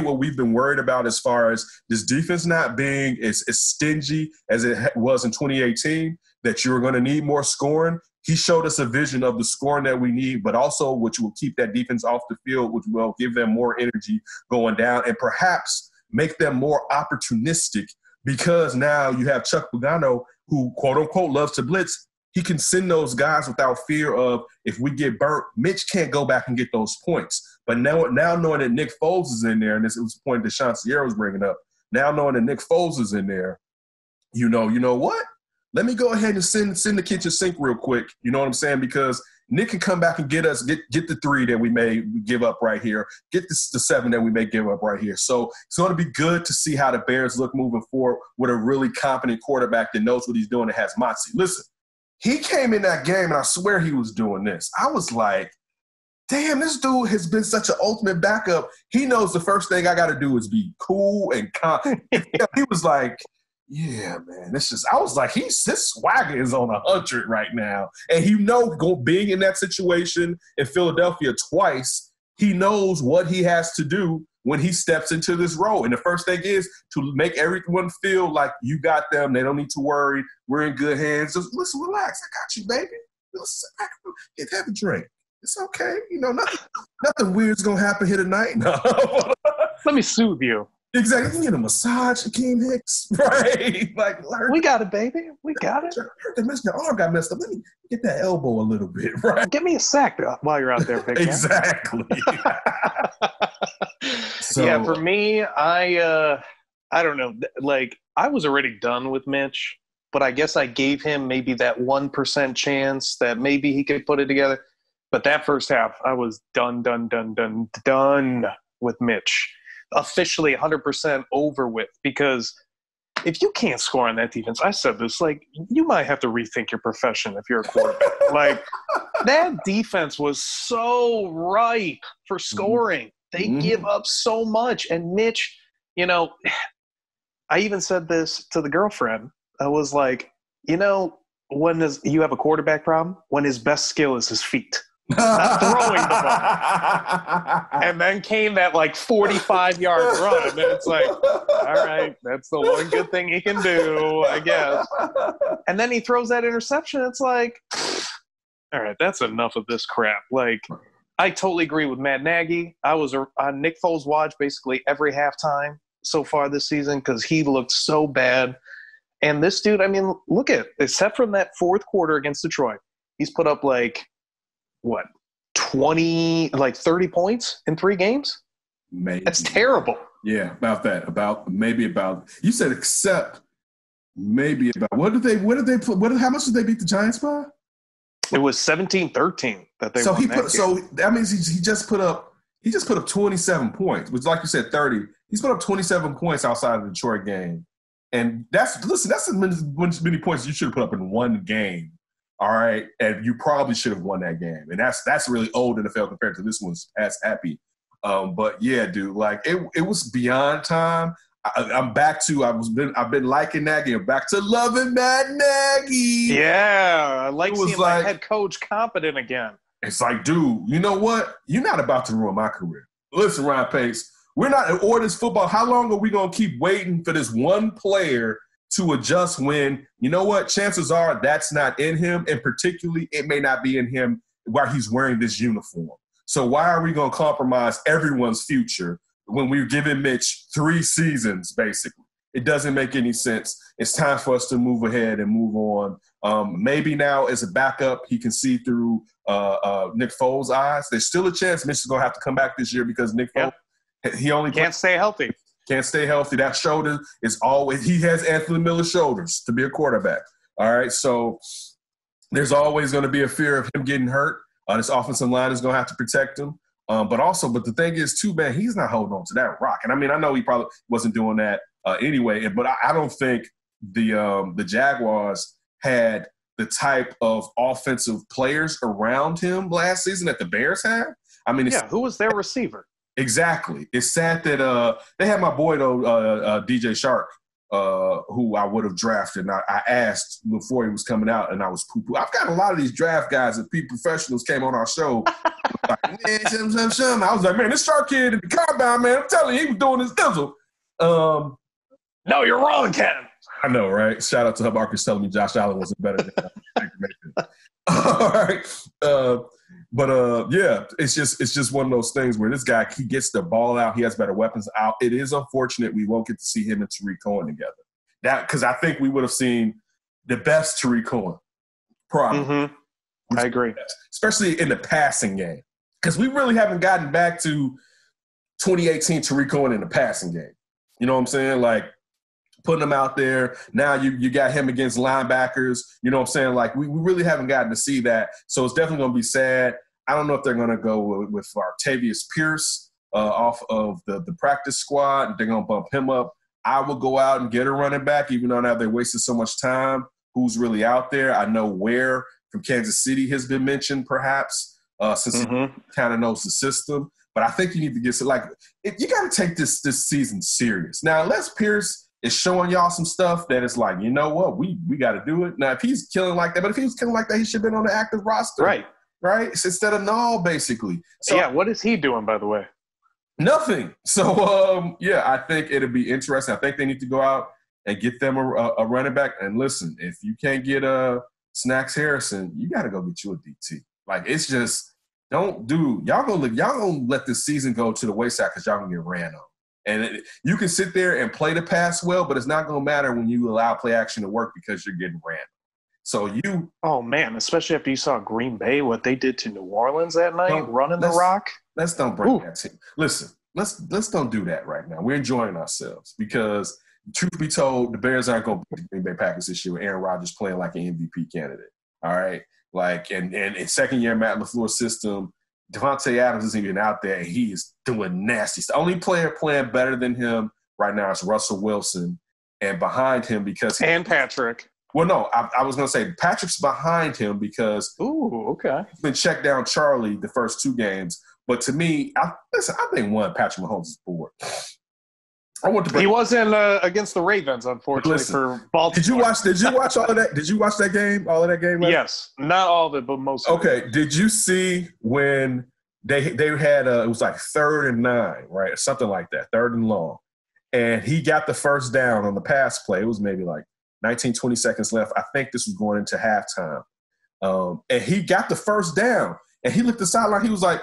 what we've been worried about as far as this defense not being as stingy as it was in 2018, that you were going to need more scoring. He showed us a vision of the scoring that we need, but also which will keep that defense off the field, which will give them more energy going down and perhaps make them more opportunistic because now you have Chuck Pagano who, quote-unquote, loves to blitz. He can send those guys without fear of if we get burnt, Mitch can't go back and get those points. But now knowing that Nick Foles is in there, and this was a point that Sean Sierra was bringing up, now knowing that Nick Foles is in there, you know what? Let me go ahead and send the kitchen sink real quick. You know what I'm saying? Because Nick can come back and get the 3 that we may give up right here, get the 7 that we may give up right here. So it's going to be good to see how the Bears look moving forward with a really competent quarterback that knows what he's doing and has moxie. Listen, he came in that game, and I swear he was doing this. I was like, damn, this dude has been such an ultimate backup. He knows the first thing I got to do is be cool and calm. He was like, yeah, man, I was like, his swagger is on 100 right now. And being in that situation in Philadelphia twice, he knows what he has to do when he steps into this role. And the first thing is to make everyone feel like you got them. They don't need to worry. We're in good hands. Just listen, relax. I got you, baby. Listen, have a drink. It's okay. Nothing weird's going to happen here tonight. No. Let me soothe you. Exactly. You can get a massage, Akeem Hicks, right? Like, we got it, baby. We got it. Your arm got messed up. Let me get that elbow a little bit, right? Give me a sack while you're out there, big man. Exactly. So, yeah, for me, I don't know. Like, I was already done with Mitch, but I guess I gave him maybe that 1% chance that maybe he could put it together. But that first half, I was done with Mitch. Officially 100% over with, because if you can't score on that defense, I said this, like, you might have to rethink your profession if you're a quarterback. Like, that defense was so ripe for scoring. They give up so much. And Mitch, I even said this to the girlfriend. I was like, when you have a quarterback problem, when his best skill is his feet. Not throwing the ball. And then came that 45-yard run. And it's like, all right, that's the one good thing he can do, I guess. And then he throws that interception. It's like, all right, that's enough of this crap. Like, I totally agree with Matt Nagy. I was on Nick Foles' watch basically every halftime so far this season because he looked so bad. And this dude, I mean, look at, except from that fourth quarter against Detroit, he's put up 30 points in 3 games? Maybe. That's terrible. Yeah, about that. You said except maybe about, how much did they beat the Giants by? It was 17-13 that they won that game. So that means he just put up 27 points, which, like you said, 30. He's put up 27 points outside of the Detroit game. And that's as many points you should have put up in one game. All right, and you probably should have won that game, and that's really old NFL compared to this one's past happy. But yeah, dude, it was beyond time. I've been liking Nagy. I'm back to loving Matt Nagy. Yeah, I like seeing my head coach competent again. It's like, dude, you know what? You're not about to ruin my career. Listen, Ryan Pace, we're not in orders football. How long are we gonna keep waiting for this one player to adjust when, you know what, chances are that's not in him, and particularly it may not be in him while he's wearing this uniform. So why are we going to compromise everyone's future when we're giving Mitch 3 seasons, basically? It doesn't make any sense. It's time for us to move ahead and move on. Maybe now as a backup, he can see through Nick Foles' eyes. There's still a chance Mitch is going to have to come back this year because Nick Foles, he only can't stay healthy. Can't stay healthy. That shoulder is always – he has Anthony Miller's shoulders to be a quarterback. All right, so there's always going to be a fear of him getting hurt. This offensive line is going to have to protect him. But the thing is, too, man, he's not holding on to that rock. And, I mean, I know he probably wasn't doing that anyway, but I don't think the Jaguars had the type of offensive players around him last season that the Bears had. I mean, who was their receiver? Exactly. It's sad that they had my boy, though, DJ Shark, who I would have drafted. And I asked before he was coming out, and I was poo-poo. I've got a lot of these draft guys that professionals came on our show. I was like, man, this Shark kid at the combine, man, I'm telling you, he was doing his thizzle. No, you're wrong, Ken. I know, right? Shout out to Hub Arcus telling me Josh Allen wasn't better than him. All right. Yeah, it's just one of those things where this guy, he gets the ball out. He has better weapons out. It is unfortunate we won't get to see him and Tariq Cohen together. Because I think we would have seen the best Tariq Cohen. Probably. Mm-hmm. I agree. Especially in the passing game. Because we really haven't gotten back to 2018 Tariq Cohen in the passing game. You know what I'm saying? Like, putting him out there. Now you got him against linebackers. You know what I'm saying? Like, we really haven't gotten to see that. So it's definitely going to be sad. I don't know if they're going to go with Artavius Pierce off of the practice squad. They're going to bump him up. I will go out and get a running back, even though now they wasted so much time. Who's really out there? I know Ware from Kansas City has been mentioned, perhaps, since he kind of knows the system. But I think you need to get you got to take this season serious. Now, unless Pierce is showing y'all some stuff that is like, you know what, we got to do it. Now, if he's killing like that, but if he was killing like that, he should have been on the active roster. Right? It's instead of null, basically. So, yeah, what is he doing, by the way? Nothing. So, yeah, I think it'll be interesting. I think they need to go out and get them a running back. And listen, if you can't get Snacks Harrison, you got to go get you a DT. Like, it's just y'all gonna let this season go to the wayside because y'all gonna get ran on. And you can sit there and play the pass well, but it's not gonna matter when you allow play action to work because you're getting ran. So oh man, especially after you saw Green Bay, what they did to New Orleans that night, running the rock. Let's don't bring that team. Listen, let's don't do that right now. We're enjoying ourselves because, truth be told, the Bears aren't going to beat the Green Bay Packers this year with Aaron Rodgers playing like an MVP candidate. All right, like and in second year Matt LaFleur's system, Devontae Adams isn't even out there, and he is doing nasty. The only player playing better than him right now is Russell Wilson, and behind him and Patrick. Well, no, I was going to say Patrick's behind him because he's been checked down Charlie the first 2 games. But to me, I think Patrick Mahomes is bored. He wasn't against the Ravens, unfortunately, for Baltimore. Did you watch all of that? Did you watch that game? All of that game? Yes, not all of it, but most of it. Okay. Did you see when they had it was like 3rd and 9, right? Or something like that, 3rd and long. And he got the first down on the pass play. It was maybe like 19, 20 seconds left. I think this was going into halftime. And he got the first down. And he looked at the sideline. He was like,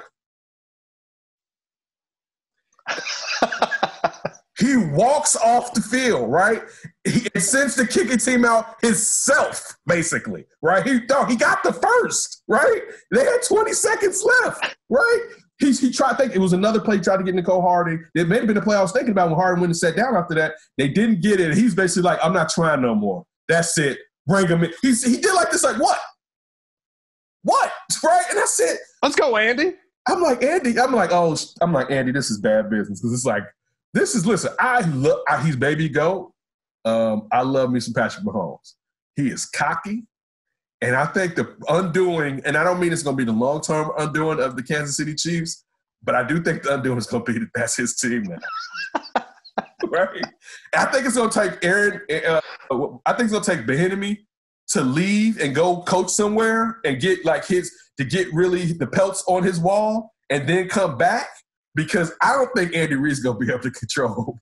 he walks off the field, right? He sends the kicking team out himself, basically, right? He got the first, right? They had 20 seconds left, right? He tried to think it was another play, tried to get Nicole Harding. It may have been the play I was thinking about when Harding went and sat down after that. They didn't get it. He's basically like, I'm not trying no more. That's it. Bring him in. He did like this, like, what? What? Right? And I said, let's go, Andy. I'm like, Andy, this is bad business. Because it's like, listen, he's baby goat. I love me some Patrick Mahomes. He is cocky. And I think the undoing, and I don't mean it's going to be the long-term undoing of the Kansas City Chiefs, but I do think the undoing is going to be that that's his team now. Right? I think it's going to take Bieniemy to leave and go coach somewhere and get really the pelts on his wall and then come back, because I don't think Andy Reid's going to be able to control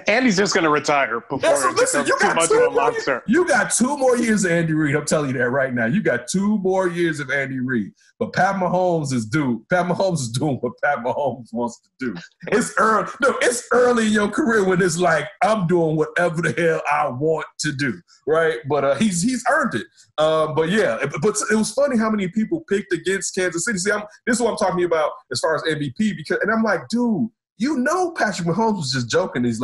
Andy's just going to retire before it becomes too much of a monster. You got 2 more years of Andy Reid. I'm telling you that right now. You got 2 more years of Andy Reid. But Pat Mahomes is doing what Pat Mahomes wants to do. It's early. No, it's early in your career when it's like, I'm doing whatever the hell I want to do, right? But he's earned it. But yeah, but it was funny how many people picked against Kansas City. See, this is what I'm talking about as far as MVP, and I'm like, dude, Patrick Mahomes was just joking these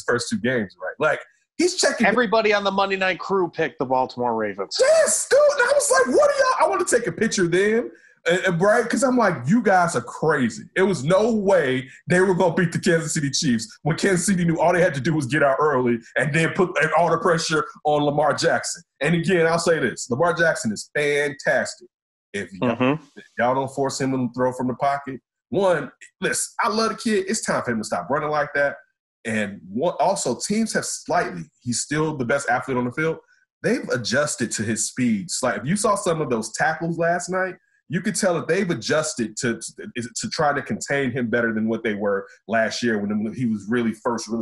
first 2 games, right? Like, he's checking. Everybody on the Monday Night Crew picked the Baltimore Ravens. Yes, dude. And I was like, what are y'all? I want to take a picture then, right? Because I'm like, you guys are crazy. It was no way they were going to beat the Kansas City Chiefs when Kansas City knew all they had to do was get out early and then put all the pressure on Lamar Jackson. And again, I'll say this. Lamar Jackson is fantastic. If y'all don't force him to throw from the pocket, listen, I love the kid. It's time for him to stop running like that. And also, teams have he's still the best athlete on the field. They've adjusted to his speed. If you saw some of those tackles last night, you could tell that they've adjusted to try to contain him better than what they were last year when he was really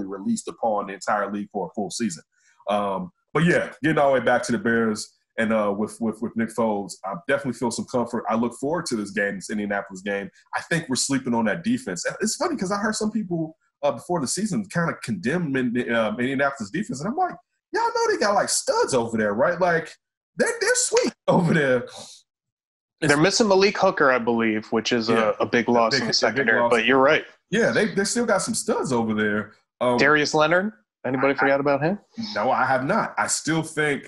released upon the entire league for a full season. But yeah, getting all the way back to the Bears. And with Nick Foles, I definitely feel some comfort. I look forward to this Indianapolis game. I think we're sleeping on that defense. It's funny because I heard some people before the season kind of condemn Indianapolis defense, and I'm like, y'all know they got like studs over there, right? Like they're sweet over there. They're missing Malik Hooker, I believe, which is a big loss in the secondary. But you're right. Yeah, they still got some studs over there. Darius Leonard. Anybody forgot about him? No, I have not. I think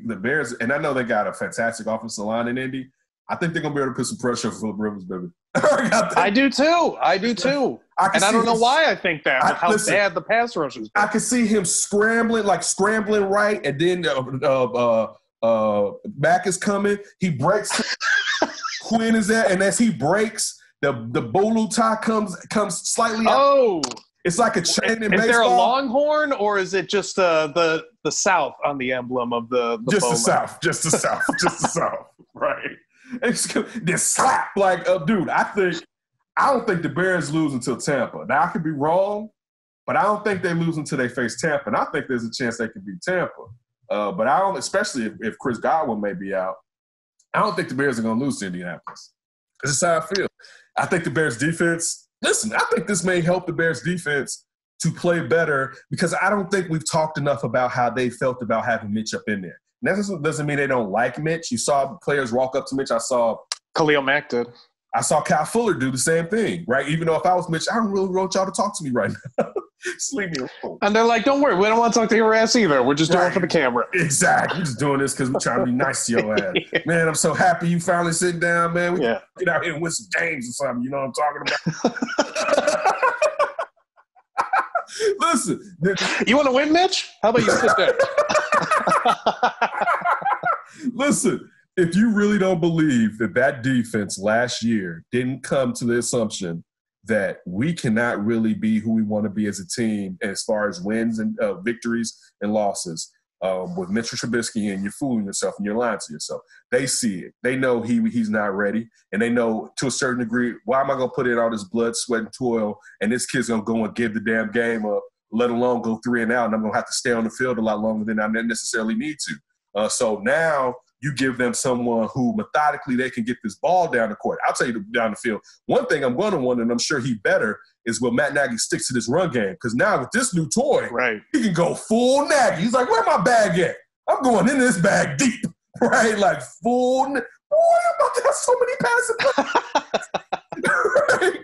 the Bears, and I know they got a fantastic offensive line in Indy. I think they're going to be able to put some pressure on Phillip Rivers, baby. I do too. I don't know why I think that, with how bad the pass rush is. I can see him scrambling right, and then Mack is coming. He breaks. Quinn is there, and as he breaks, the Bolu tie comes slightly out. Oh. It's like a chain in baseball. Is there a longhorn, or is it just the South on the emblem of the just the South, just the South, right? Then slap like, dude. I don't think the Bears lose until Tampa. Now I could be wrong, but I don't think they lose until they face Tampa. And I think there's a chance they could beat Tampa. But I don't, especially if Chris Godwin may be out. I don't think the Bears are going to lose to Indianapolis. This is how I feel. I think the Bears defense. Listen, I think this may help the Bears defense to play better because I don't think we've talked enough about how they felt about having Mitch up in there. And that doesn't mean they don't like Mitch. You saw players walk up to Mitch. I saw Khalil Mack did. I saw Kyle Fuller do the same thing, right? Even though if I was Mitch, I don't really want y'all to talk to me right now. Just leave me alone. And they're like, don't worry, we don't want to talk to your ass either. We're just doing it for the camera. Exactly. We're just doing this because we're trying to be nice to your ass. Man, I'm so happy you finally sit down, man. We can get out here and win some games or something. You know what I'm talking about? Listen. You want to win, Mitch? How about you sit there? Listen, if you really don't believe that defense last year didn't come to the assumption that we cannot really be who we want to be as a team as far as wins and victories and losses with Mitchell Trubisky, and you're fooling yourself and you're lying to yourself. They see it. They know he's not ready, and they know to a certain degree, why am I going to put in all this blood, sweat, and toil, and this kid's going to go and give the damn game up, let alone go 3 and out, and I'm going to have to stay on the field a lot longer than I necessarily need to. So now you give them someone who methodically they can get this ball down the court. I'll tell you down the field. One thing I'm going to wonder, and I'm sure he better, is will Matt Nagy stick to this run game? Because now with this new toy, he can go full Nagy. He's like, where my bag at? I'm going in this bag deep, right? Like full. Boy, I'm about to have so many passing. Right?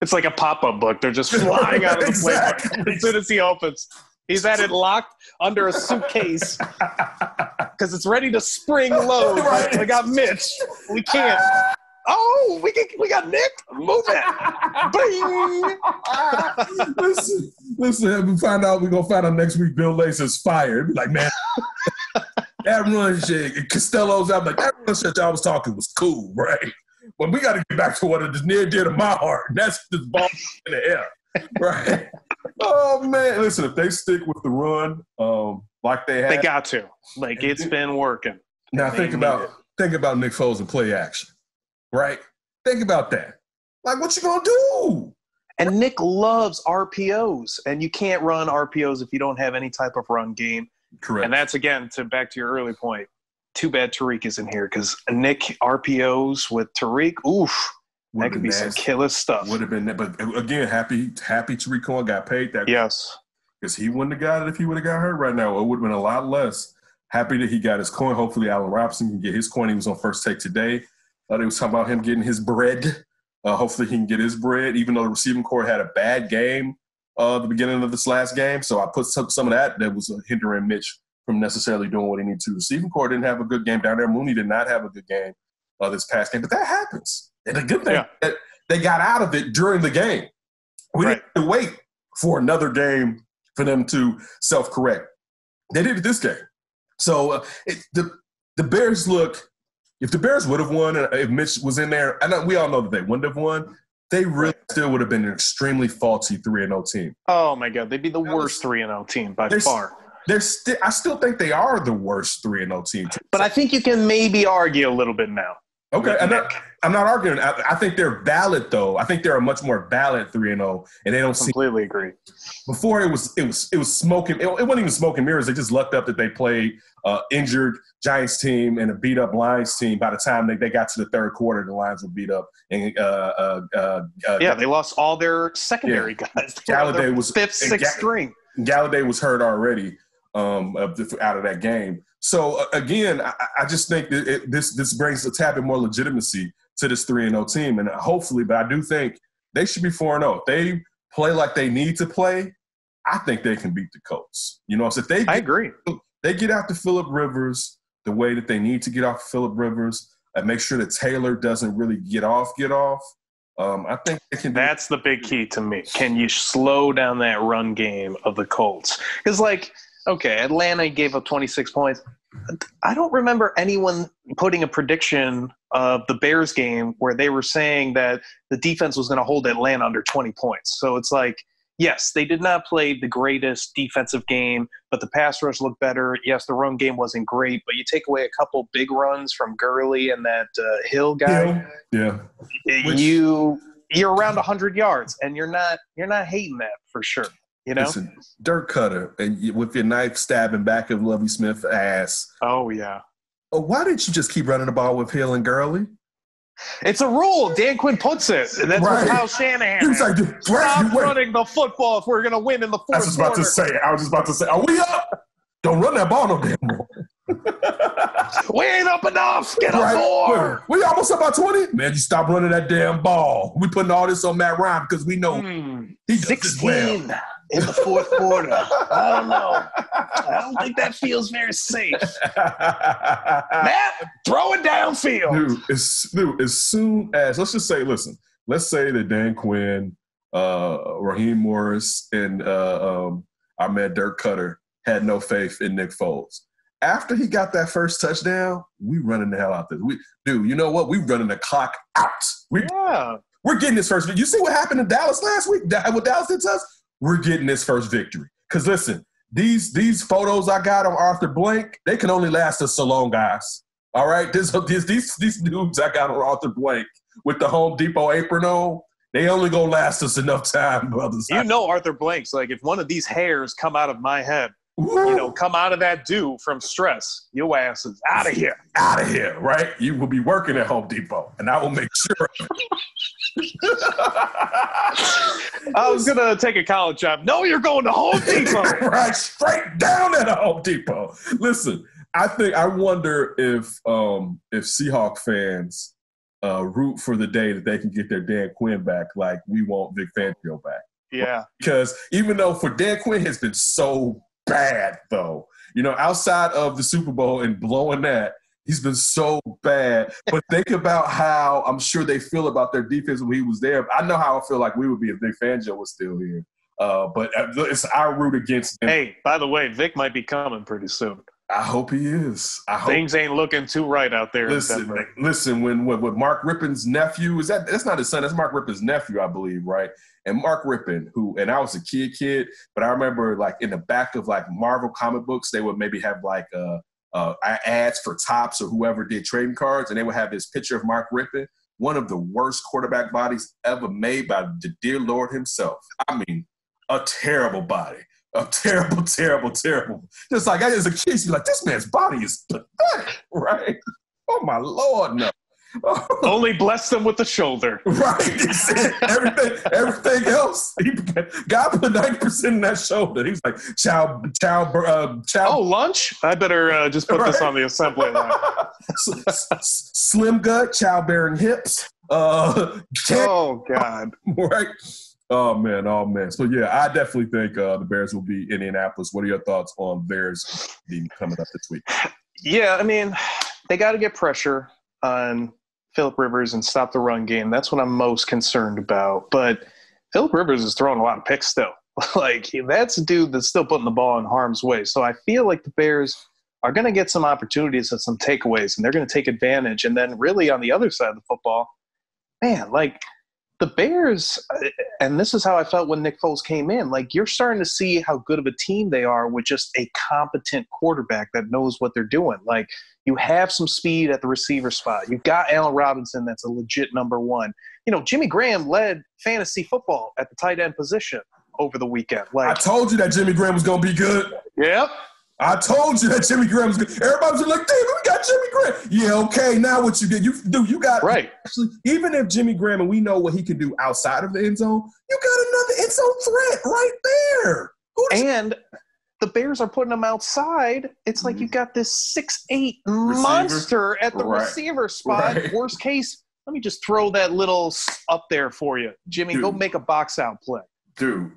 It's like a pop-up book. They're just flying out of the playbook as soon as he opens. He's had it locked under a suitcase because it's ready to spring load. Right. We got Mitch. We can't. Oh, we got Nick. Move it. Bing. Listen. We're gonna find out next week. Bill Lace's fired. Be like, man, that run shit. Costello's out. Like that run shit y'all was talking was cool, right? But we got to get back to what it is near dear to my heart. And that's this ball in the air, right? Oh man, listen. If they stick with the run, like they have, they got to. Like it's been working. Now think about Nick Foles and play action, right? Think about that. Like, what you gonna do? And Nick loves RPOs, and you can't run RPOs if you don't have any type of run game. Correct. And that's again back to your early point. Too bad Tariq is in here because Nick RPOs with Tariq, oof. That could be some killer stuff. Would have been that. But again, happy Tariq Cohen got paid that. Yes. Because he wouldn't have got it if he would have got hurt right now. It would have been a lot less. Happy that he got his coin. Hopefully Allen Robinson can get his coin. He was on First Take today. They was talking about him getting his bread. Hopefully he can get his bread, even though the receiving corps had a bad game the beginning of this last game. So I put some of that was hindering Mitch from necessarily doing what he needed to. The receiving corps didn't have a good game down there. Mooney did not have a good game this past game. But that happens. And the good thing that they got out of it during the game. We didn't have to wait for another game for them to self-correct. They did it this game. So the Bears look – if the Bears would have won, if Mitch was in there, we all know that they wouldn't have won, they really still would have been an extremely faulty 3-0 team. Oh, my God. They'd be the worst 3-0 team by far. I still think they are the worst 3-0 team. But I think you can maybe argue a little bit now. Okay, I'm not arguing. I think they're valid, though. I think they're a much more valid 3-0, and they don't completely agree. Before it was smoking. It wasn't even smoking mirrors. They just lucked up that they played injured Giants team and a beat up Lions team. By the time they got to the third quarter, the Lions were beat up. And they lost all their secondary guys. Galladay was fifth, sixth string. Galladay was hurt already out of that game. So, again, I just think that this brings a tad bit more legitimacy to this 3-0 team. And hopefully, but I do think they should be 4-0. If they play like they need to play, I think they can beat the Colts. You know, so I agree. They get out to Phillip Rivers the way that they need to get off Phillip Rivers and make sure that Taylor doesn't really get off. I think they can. That's the big key to me. Can you slow down that run game of the Colts? Because, Atlanta gave up 26 points. I don't remember anyone putting a prediction of the Bears game where they were saying that the defense was going to hold Atlanta under 20 points. So it's like, yes, they did not play the greatest defensive game, but the pass rush looked better. Yes, the run game wasn't great, but you take away a couple big runs from Gurley and that Hill guy. Yeah. You're around 100 yards, and you're not hating that for sure. You know, listen, Dirk Cutter, and with your knife stabbing back of Lovie Smith's ass. Oh yeah. Oh, why didn't you just keep running the ball with Hill and Gurley? It's a rule. Dan Quinn puts it. That's what Kyle Shanahan. He was like, stop running the football if we're going to win in the fourth quarter. I was just about to say, are we up? Don't run that ball no damn more. We ain't up enough. Get a four. We almost up by 20. Man, you stop running that damn ball. We putting all this on Matt Ryan because we know he does 16 well. in the fourth quarter. I don't know. I don't think that feels very safe. Matt, throw it downfield. Dude, as soon as let's say that Dan Quinn, Raheem Morris, and our man Dirk Cutter had no faith in Nick Foles. After he got that first touchdown, we running the hell out there. You know what? We running the clock out. We're getting this first. You see what happened in Dallas last week? What Dallas did to us? We're getting this first victory. Because listen, these photos I got on Arthur Blank, they can only last us so long, guys. All right? These dudes I got on Arthur Blank with the Home Depot apron on, they only gonna last us enough time, brothers. You know Arthur Blank's like, if one of these hairs come out of my head, come out of that dew from stress, your ass is out of here. Out of here, right? You will be working at Home Depot, and I will make sure. I was going to take a college job. No, you're going to Home Depot. Right, straight down at Home Depot. Listen, I wonder if Seahawk fans root for the day that they can get their Dan Quinn back like we want Vic Fangio back. Yeah. Because even though for Dan Quinn has been so bad, though, outside of the Super Bowl and blowing that, he's been so bad. But think about how I'm sure they feel about their defense when he was there. I know how I feel like we would be if Vic Fangio was still here. But it's our root against him. Hey, by the way, Vic might be coming pretty soon. I hope he is. Things ain't looking too right out there. Listen. When Mark Rippon's nephew that's not his son. That's Mark Rippon's nephew, I believe, right? And Mark Rippon, and I was a kid, but I remember like in the back of like Marvel comic books, they would maybe have like ads for Topps or whoever did trading cards, and they would have this picture of Mark Rippon, one of the worst quarterback bodies ever made by the dear Lord himself. I mean, a terrible body. A terrible, terrible, terrible. Just like I as a kid, you're like, this man's body is pathetic, right? Oh my Lord, no. Only blessed him with the shoulder. Right. Everything else, God put 90% in that shoulder. He's like, chow. Oh, lunch? I better just put this on the assembly line. Slim gut, childbearing hips. Oh, God. Right. Oh, man. So, yeah, I definitely think the Bears will be in Indianapolis. What are your thoughts on Bears coming up this week? Yeah, I mean, they got to get pressure on Phillip Rivers and stop the run game. That's what I'm most concerned about. But Phillip Rivers is throwing a lot of picks still. Like, that's a dude that's still putting the ball in harm's way. So I feel like the Bears are going to get some opportunities and some takeaways, and they're going to take advantage. And then really on the other side of the football, man, like – the Bears, and this is how I felt when Nick Foles came in, like you're starting to see how good of a team they are with just a competent quarterback that knows what they're doing. Like you have some speed at the receiver spot. You've got Allen Robinson that's a legit number one. Jimmy Graham led fantasy football at the tight end position over the weekend. Like I told you that Jimmy Graham was going to be good. Yep. I told you that Jimmy Graham was good. Everybody was like, David, we got Jimmy Graham. Yeah, okay, now what you did. You got – right. Actually, even if Jimmy Graham, and we know what he can do outside of the end zone, you got another end zone threat right there. And the Bears are putting him outside. It's like you got this 6'8" monster at the receiver spot. Right. Worst case, let me just throw that little up there for you. Jimmy, go make a box out play. Dude,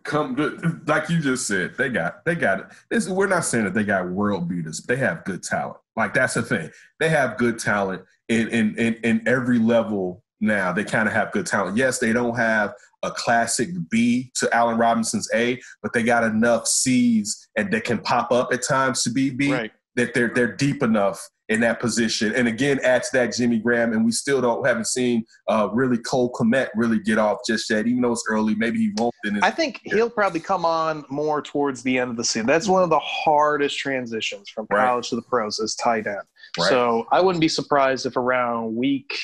like you just said, they got it. We're not saying that they got world beaters, but they have good talent. Like that's the thing. They have good talent in every level now. They kind of have good talent. Yes, they don't have a classic B to Allen Robinson's A, but they got enough C's and they can pop up at times to be B. Right. That they're deep enough in that position. And again, add to that Jimmy Graham, and we still haven't seen really Cole Kmet really get off just yet, even though it's early. Maybe he won't. I think he'll probably come on more towards the end of the season. That's one of the hardest transitions from college to the pros is tight end. Right. So I wouldn't be surprised if around week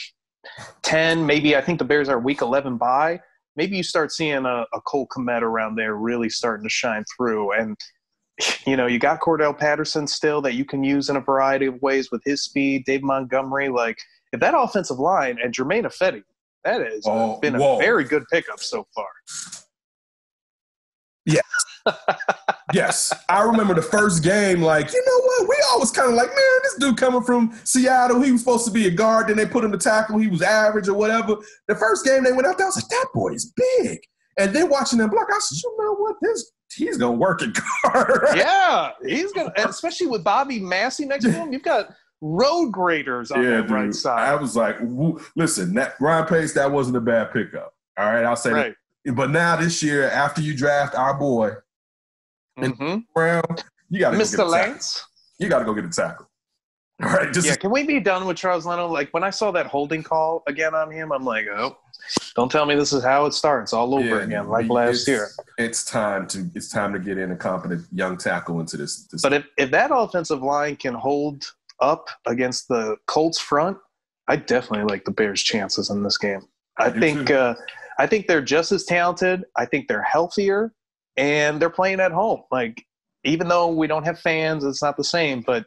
10, maybe I think the Bears are week 11 bye, maybe you start seeing a Cole Kmet around there really starting to shine through. And you got Cordell Patterson still that you can use in a variety of ways with his speed, Dave Montgomery. Like, if that offensive line and Jermaine Ifedi, that has been a very good pickup so far. Yeah. Yes. I remember the first game, like, you know what? We always kind of like, man, this dude coming from Seattle, he was supposed to be a guard, then they put him to tackle, he was average or whatever. The first game they went out there, I was like, that boy is big. And then watching them block, I said, you know what? He's going to work at guard. Yeah, he's going to, especially with Bobby Massey next to him. You've got road graders on that right side. I was like, listen, that Ryan Pace, that wasn't a bad pickup. All right, I'll say that. But now this year, after you draft our boy, in the round, you got to Mr. Lance. You got to go get a tackle. All right. Can we be done with Charles Leno? Like, when I saw that holding call again on him, I'm like, oh, don't tell me this is how it starts all over again, like last year. It's time to get in a competent young tackle into this. But if that offensive line can hold up against the Colts front, I definitely like the Bears' chances in this game. I think they're just as talented. I think they're healthier, and they're playing at home. Like, even though we don't have fans, it's not the same. But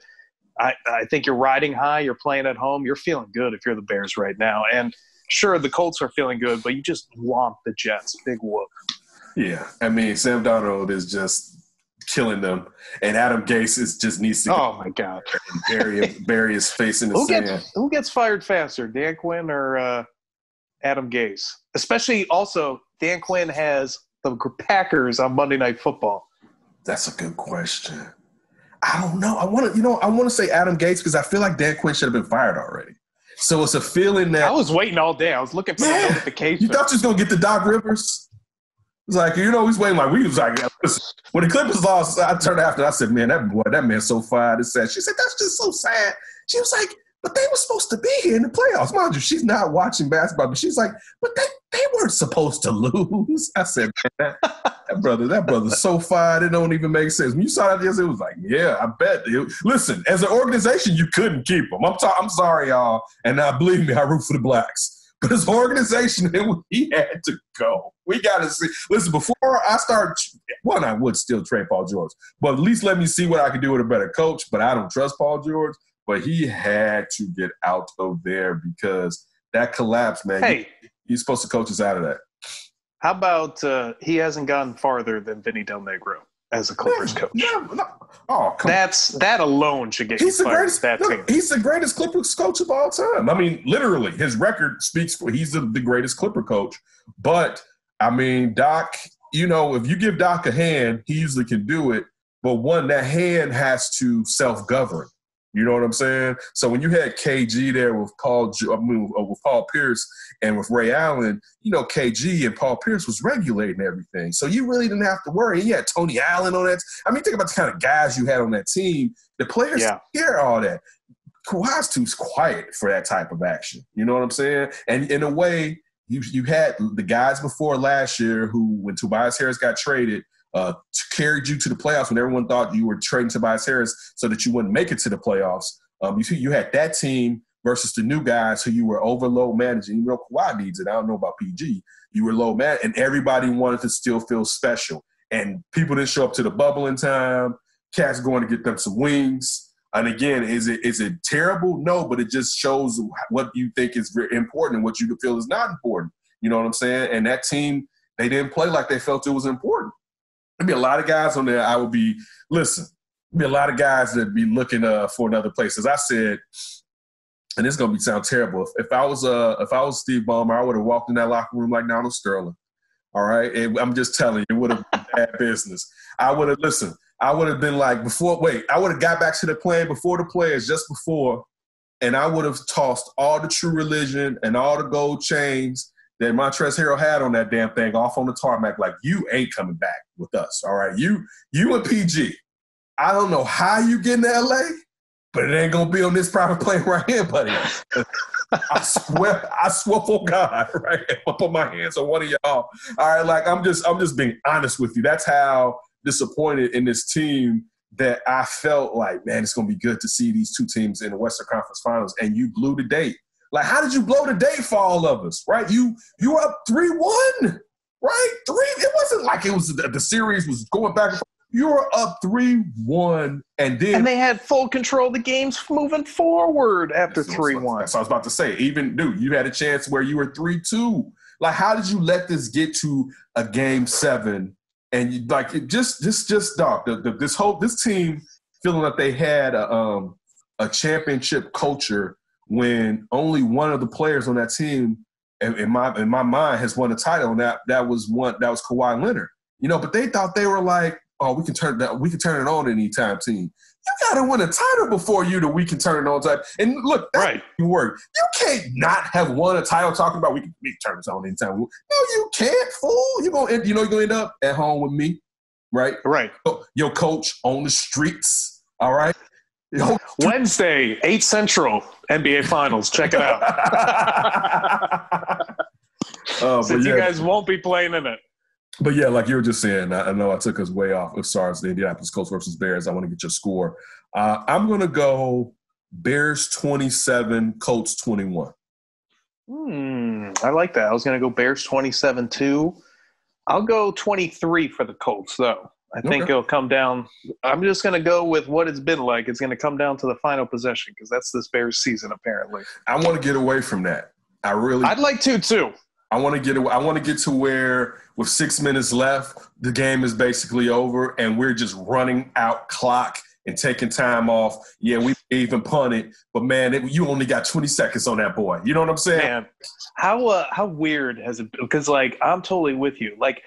I think you're riding high. You're playing at home. You're feeling good if you're the Bears right now. And sure, the Colts are feeling good, but you just want the Jets. Big whoop. Yeah, I mean, Sam Darnold is just killing them, and Adam Gase just needs to. Oh my God! bury his face in the sand. Who gets fired faster, Dan Quinn or Adam Gase? Especially also, Dan Quinn has the Packers on Monday Night Football. That's a good question. I don't know. I want to say Adam Gase because I feel like Dan Quinn should have been fired already. So it's a feeling that I was waiting all day. I was looking for the notification. You thought you was gonna get the Doc Rivers? It's like, he's waiting. Like, we was like, listen. When the Clippers lost, I turned after. I said, man, that man's so fired. It's sad. She said, that's just so sad. She was like, but they were supposed to be here in the playoffs. Mind you, she's not watching basketball, but she's like, but they weren't supposed to lose. I said, man, that brother's so fired, it don't even make sense. When you saw that yesterday, it was like, yeah, I bet. Listen, as an organization, you couldn't keep him. I'm sorry, y'all. And believe me, I root for the Blacks. But as an organization, he had to go. We got to see. Listen, before I start, I would still trade Paul George. But at least let me see what I can do with a better coach. But I don't trust Paul George. But he had to get out of there because that collapse, man. Hey. He's supposed to coach us out of that. How about he hasn't gone farther than Vinny Del Negro as a Clippers coach? No. Oh, come on. That alone should get you fired. He's the greatest Clippers coach of all time. I mean, literally, his record speaks for he's the greatest Clipper coach. But, I mean, Doc, if you give Doc a hand, he usually can do it. But that hand has to self-govern. You know what I'm saying? So when you had KG there with Paul Pierce and with Ray Allen, KG and Paul Pierce was regulating everything. So you really didn't have to worry. And you had Tony Allen on that. I mean, think about the kind of guys you had on that team. The players hear all that. Kawhi's too quiet for that type of action. You know what I'm saying? And in a way, you had the guys before last year who, when Tobias Harris got traded, carried you to the playoffs when everyone thought you were trading Tobias Harris so that you wouldn't make it to the playoffs. You had that team versus the new guys who you were overload managing. Kawhi needs it. I don't know about PG. You were low man, and everybody wanted to still feel special. And people didn't show up to the bubble in time. Cats going to get them some wings. And again, is it terrible? No, but it just shows what you think is very important and what you feel is not important. You know what I'm saying? And that team, they didn't play like they felt it was important. There'd be a lot of guys on there. There'd be a lot of guys that'd be looking for another place. As I said, and it's gonna sound terrible. If I was Steve Ballmer, I would have walked in that locker room like Donald Sterling. All right, I'm just telling you, it would have been bad business. I would have been like I would have got back to the plane before the players, just before, and I would have tossed all the True Religion and all the gold chains that Montrezl Harrell had on that damn thing off on the tarmac, like, you ain't coming back with us, all right? You and PG. I don't know how you get into L.A., but it ain't gonna be on this private plane right here, buddy. I swear for God, right? I'll put my hands on one of y'all. All right, like I'm just being honest with you. That's how disappointed in this team that I felt like, man, it's gonna be good to see these two teams in the Western Conference Finals, and you blew the date. Like, how did you blow the date for all of us, right? You were up 3-1, right? It wasn't like it was the series was going back and forth. You were up 3-1, and they had full control of the games moving forward after 3-1. That's what I was about to say. Even, dude, you had a chance where you were 3-2. Like, how did you let this get to a Game 7? And you, like, it just dog. This team feeling like they had a championship culture when only one of the players on that team, in my mind, has won a title, and that was Kawhi Leonard. You know, but they thought they were like, oh, we can turn it on anytime team. You got to win a title before we can turn it on type. And look, that work. You can't not have won a title talking about we can turn this on anytime. No, you can't, fool. You're gonna end up at home with me, right? Right. Your coach on the streets, all right? Wednesday, 8 Central, NBA Finals. Check it out. Since you guys won't be playing in it. But, yeah, like you were just saying, I know I took us way off as far as the Indianapolis Colts versus Bears. I want to get your score. I'm going to go Bears 27, Colts 21. I like that. I was going to go Bears 27 too. I'll go 23 for the Colts, though. I think it'll come down. I'm just going to go with what it's been like. It's going to come down to the final possession because that's this Bears season, apparently. I want to get away from that. I'd like to, too. I want to get to where with 6 minutes left, the game is basically over, and we're just running out clock and taking time off. Yeah, we even punted, but man, you only got 20 seconds on that boy. You know what I'm saying? Man, how weird has it been? Because like I'm totally with you. Like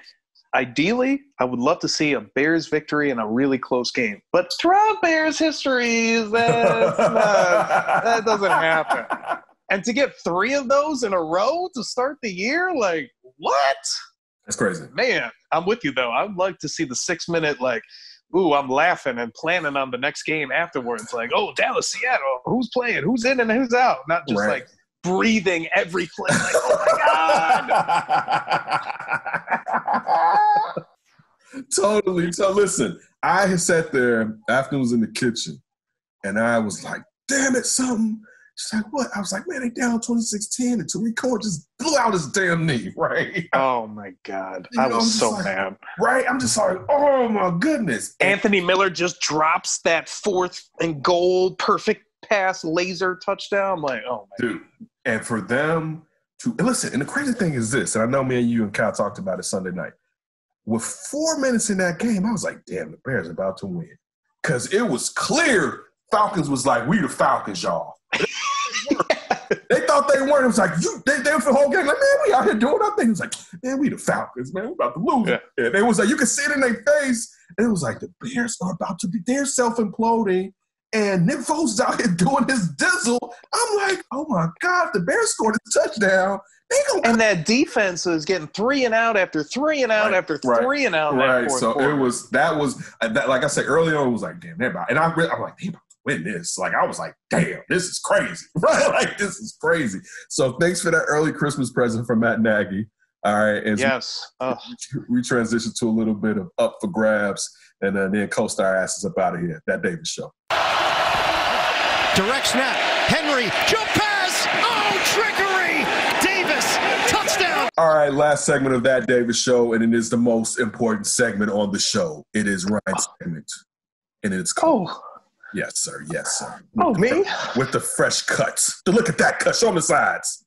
ideally, I would love to see a Bears victory in a really close game, but throughout Bears history, that doesn't happen. And to get 3 of those in a row to start the year, like, what? That's crazy. Man, I'm with you, though. I'd like to see the 6-minute, like, ooh, I'm laughing and planning on the next game afterwards. Like, oh, Dallas, Seattle, who's playing? Who's in and who's out? Not just, like, breathing every play. Like, oh, my God. Totally. So, listen, I had sat there after I was in the kitchen, and I was like, damn it, something. She's like, what? I was like, man, they down 26-10 and Tariq Cohen just blew out his damn knee, right? Oh, my God. I was so mad. Right? I'm just like, oh, my goodness. Anthony Miller just drops that 4th and goal, perfect pass, laser touchdown. I'm like, oh, my God. Dude, and for them to – listen, and the crazy thing is this, and I know me and you and Kyle talked about it Sunday night. With 4 minutes in that game, I was like, damn, the Bears are about to win. Because it was clear Falcons was like, we the Falcons, y'all. They thought they weren't. It was like, they were for the whole game. Like, man, we out here doing our thing. It was like, man, we the Falcons, man. We're about to lose. Yeah. And it was like, you could see it in their face. And it was like, the Bears are about to be, they're self-imploding. And Nick Foles is out here doing his dizzle. I'm like, oh, my God, the Bears scored a touchdown. And that defense is getting 3 and out after 3 and out after 3 and out. Right. So it was, like I said earlier on, it was like, damn, they're about, and I'm like, they about to win this. Like, I was like, damn, this is crazy. Right? Like, this is crazy. So thanks for that early Christmas present from Matt Nagy. All right. And yes. We transition to a little bit of up for grabs, and then Coast our asses up out of here. That Davis Show. Direct snap. Henry. Jump pass. Oh, trickery. Davis. Touchdown. All right. Last segment of That Davis Show, and it is the most important segment on the show. It is Ryan's segment. And it's called. Oh. Yes, sir. Yes, sir. Me? With the fresh cuts. Look at that cut. Show them the sides.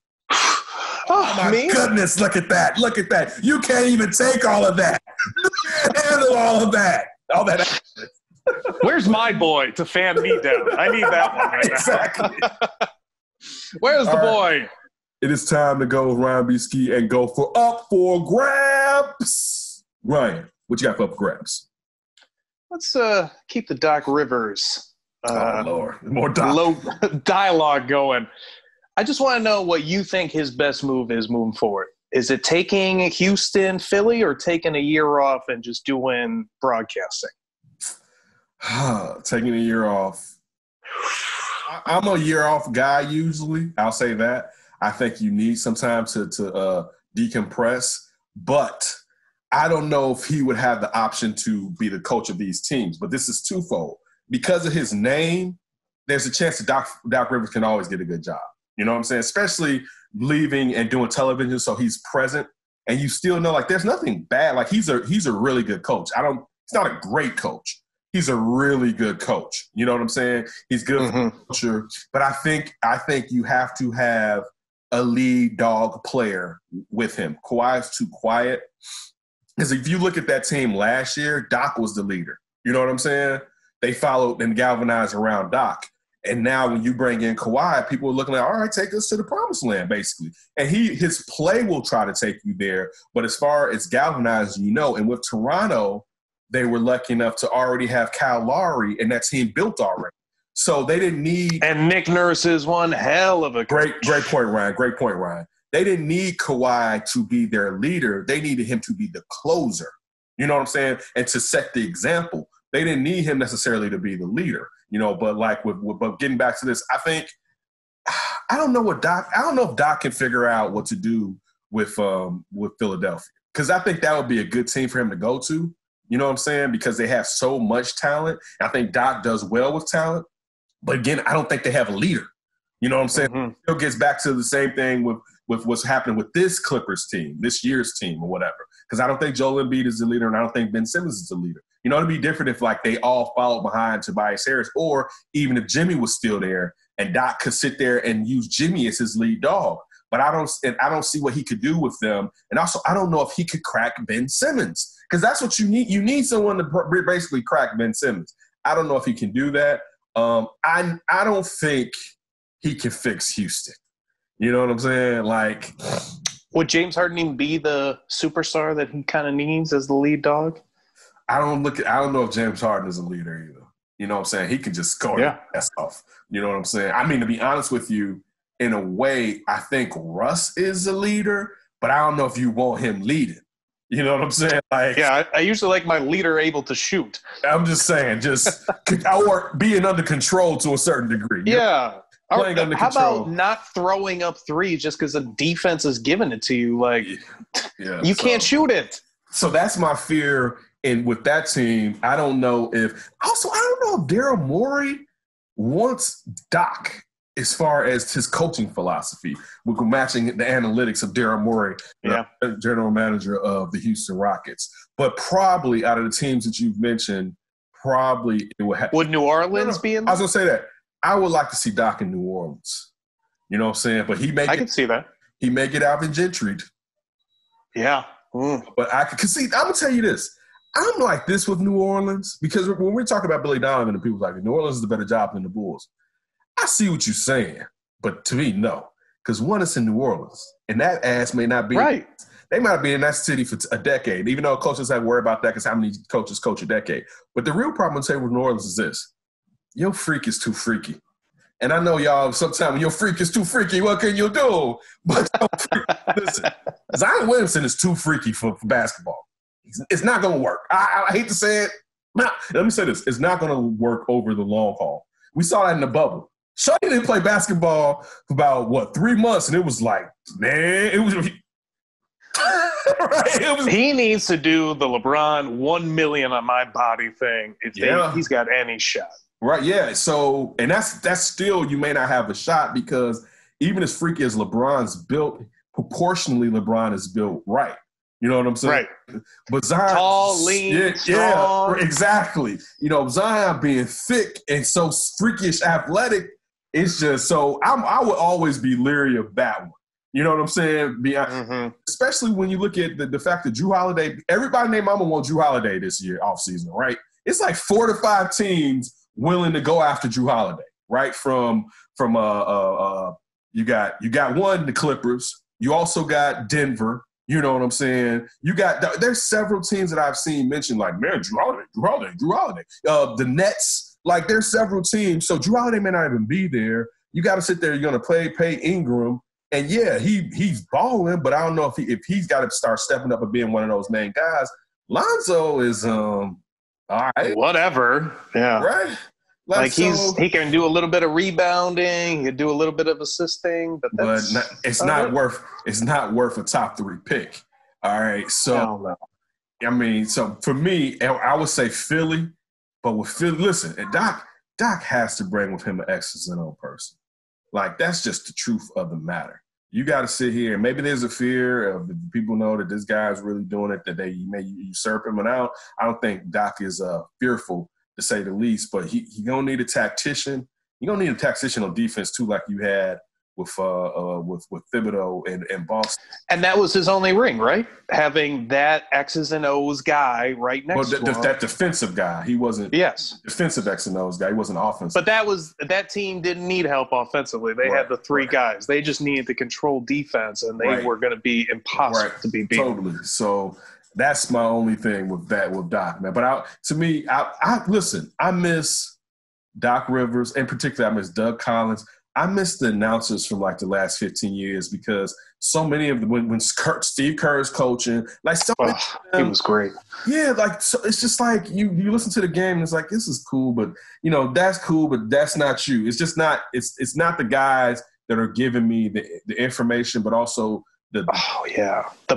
Oh, my me? goodness. Look at that. Look at that. You can't even take all of that. You can't handle all of that. All that action. Where's my boy to fan me down? I need that one right exactly. now. Where's the boy? It is time to go with Ryan B. Ski and go for Up for Grabs. Ryan, what you got for Up for Grabs? Let's keep the Doc Rivers Lord. More dialogue going. I just want to know what you think his best move is moving forward. Is it taking Houston, Philly, or taking a year off and just doing broadcasting? Taking a year off. I'm a year off guy usually. I'll say that. I think you need some time to decompress, but I don't know if he would have the option to be the coach of these teams. But this is twofold. Because of his name, there's a chance that Doc Rivers can always get a good job. You know what I'm saying? Especially leaving and doing television, so he's present. And you still know, like, there's nothing bad. Like, he's a really good coach. He's not a great coach. He's a really good coach. You know what I'm saying? He's good for the culture. But I think you have to have a lead dog player with him. Kawhi's too quiet. Because if you look at that team last year, Doc was the leader. You know what I'm saying? They followed and galvanized around Doc. And now when you bring in Kawhi, people are looking like, all right, take us to the promised land, basically. And his play will try to take you there. But as far as galvanized, and with Toronto, they were lucky enough to already have Kyle Lowry, and that team built already. So they didn't need – And Nick Nurse is one hell of a coach. Great point, Ryan. Great point, Ryan. They didn't need Kawhi to be their leader. They needed him to be the closer. You know what I'm saying? And to set the example. They didn't need him necessarily to be the leader. But like but getting back to this, I think I don't know if Doc can figure out what to do with Philadelphia, because I think that would be a good team for him to go to. You know what I'm saying? Because they have so much talent. I think Doc does well with talent, but again, I don't think they have a leader. You know what I'm saying? It still gets back to the same thing with what's happening with this Clippers team, this year's team or whatever. Because I don't think Joel Embiid is the leader, and I don't think Ben Simmons is the leader. It'd be different if, like, they all followed behind Tobias Harris, or even if Jimmy was still there and Doc could sit there and use Jimmy as his lead dog. But I don't see what he could do with them. And also, I don't know if he could crack Ben Simmons, because that's what you need. You need someone to basically crack Ben Simmons. I don't know if he can do that. I don't think he can fix Houston. You know what I'm saying? Like, would James Harden even be the superstar that he kind of needs as the lead dog? I don't know if James Harden is a leader either. You know what I'm saying? He can just score his ass off. You know what I'm saying? I mean, to be honest with you, in a way, I think Russ is a leader, but I don't know if you want him leading. You know what I'm saying? Like, yeah, I usually like my leader able to shoot. I'm just saying, or being under control to a certain degree. Yeah. Playing under How control. about not throwing up threes just because the defense is giving it to you? Like, you can't shoot it. So that's my fear. And with that team, I don't know if Daryl Morey wants Doc as far as his coaching philosophy. We're matching the analytics of Daryl Morey, general manager of the Houston Rockets. But probably out of the teams that you've mentioned, it would have. Would New Orleans be in there? I was going to say that. I would like to see Doc in New Orleans. You know what I'm saying? But I can see that. He may get Alvin Gentry. Yeah. But I'm going to tell you this. I'm like this with New Orleans, because when we're talking about Billy Donovan and people like New Orleans is a better job than the Bulls. I see what you're saying, but to me, no. Because one, it's in New Orleans, and that ass may not be right. They might be in that city for a decade, even though coaches have to worry about that because how many coaches coach a decade. But the real problem with New Orleans is this. Your freak is too freaky. And I know y'all, sometimes when your freak is too freaky, what can you do? But listen, Zion Williamson is too freaky for basketball. It's not going to work. I hate to say it. Let me say this. It's not going to work over the long haul. We saw that in the bubble. Shorty didn't play basketball for about, 3 months, and it was like, man, it was right? He needs to do the LeBron 1 million on my body thing if he's got any shot. Right, yeah. So, and that's still, you may not have a shot, because even as freaky as LeBron's built, proportionally LeBron is built right. You know what I'm saying? Right. But Zion, tall, lean, strong. Yeah, exactly. Zion being thick and so freakish athletic, it's just so I would always be leery of that one. You know what I'm saying? Especially when you look at the fact that Jrue Holiday, everybody named Mama want Jrue Holiday this year offseason, right? It's like 4 to 5 teams willing to go after Jrue Holiday, right? From you got one, the Clippers. You also got Denver. You know what I'm saying? There's several teams that I've seen mentioned, like, man, Jrue Holiday. The Nets, like, there's several teams. So Jrue Holiday may not even be there. You got to sit there. You're going to pay Ingram. And, yeah, he's balling, but I don't know if he's got to start stepping up and being one of those main guys. Lonzo is all right. Whatever. Yeah. Right? Like he can do a little bit of rebounding, he can do a little bit of assisting, but it's not worth a top 3 pick. All right, so I mean, so for me, I would say Philly, but with Philly, listen, and Doc has to bring with him an X's and O person. Like that's just the truth of the matter. You got to sit here, and maybe there's a fear of people know that this guy is really doing it, that they may usurp him. And I don't think Doc is fearful, to say the least, but he gonna need a tactician. You're gonna need a tactician on defense too, like you had with Thibodeau and Boston. And that was his only ring, right? Having that X's and O's guy right next to him. That defensive guy. He wasn't defensive X and O's guy. He wasn't offensive. But that team didn't need help offensively. They had the 3 guys. They just needed to control defense, and they were going to be impossible to be beaten. Totally. So that's my only thing with Doc, man. But I listen, I miss Doc Rivers, in particular, I miss Doug Collins. I miss the announcers from like the last 15 years because so many of them, when Steve Kerr is coaching, like so many of them, he was great. Yeah, like so it's just like you listen to the game and it's like this is cool, but that's cool, but that's not you. It's just not. It's not the guys that are giving me the information, but also the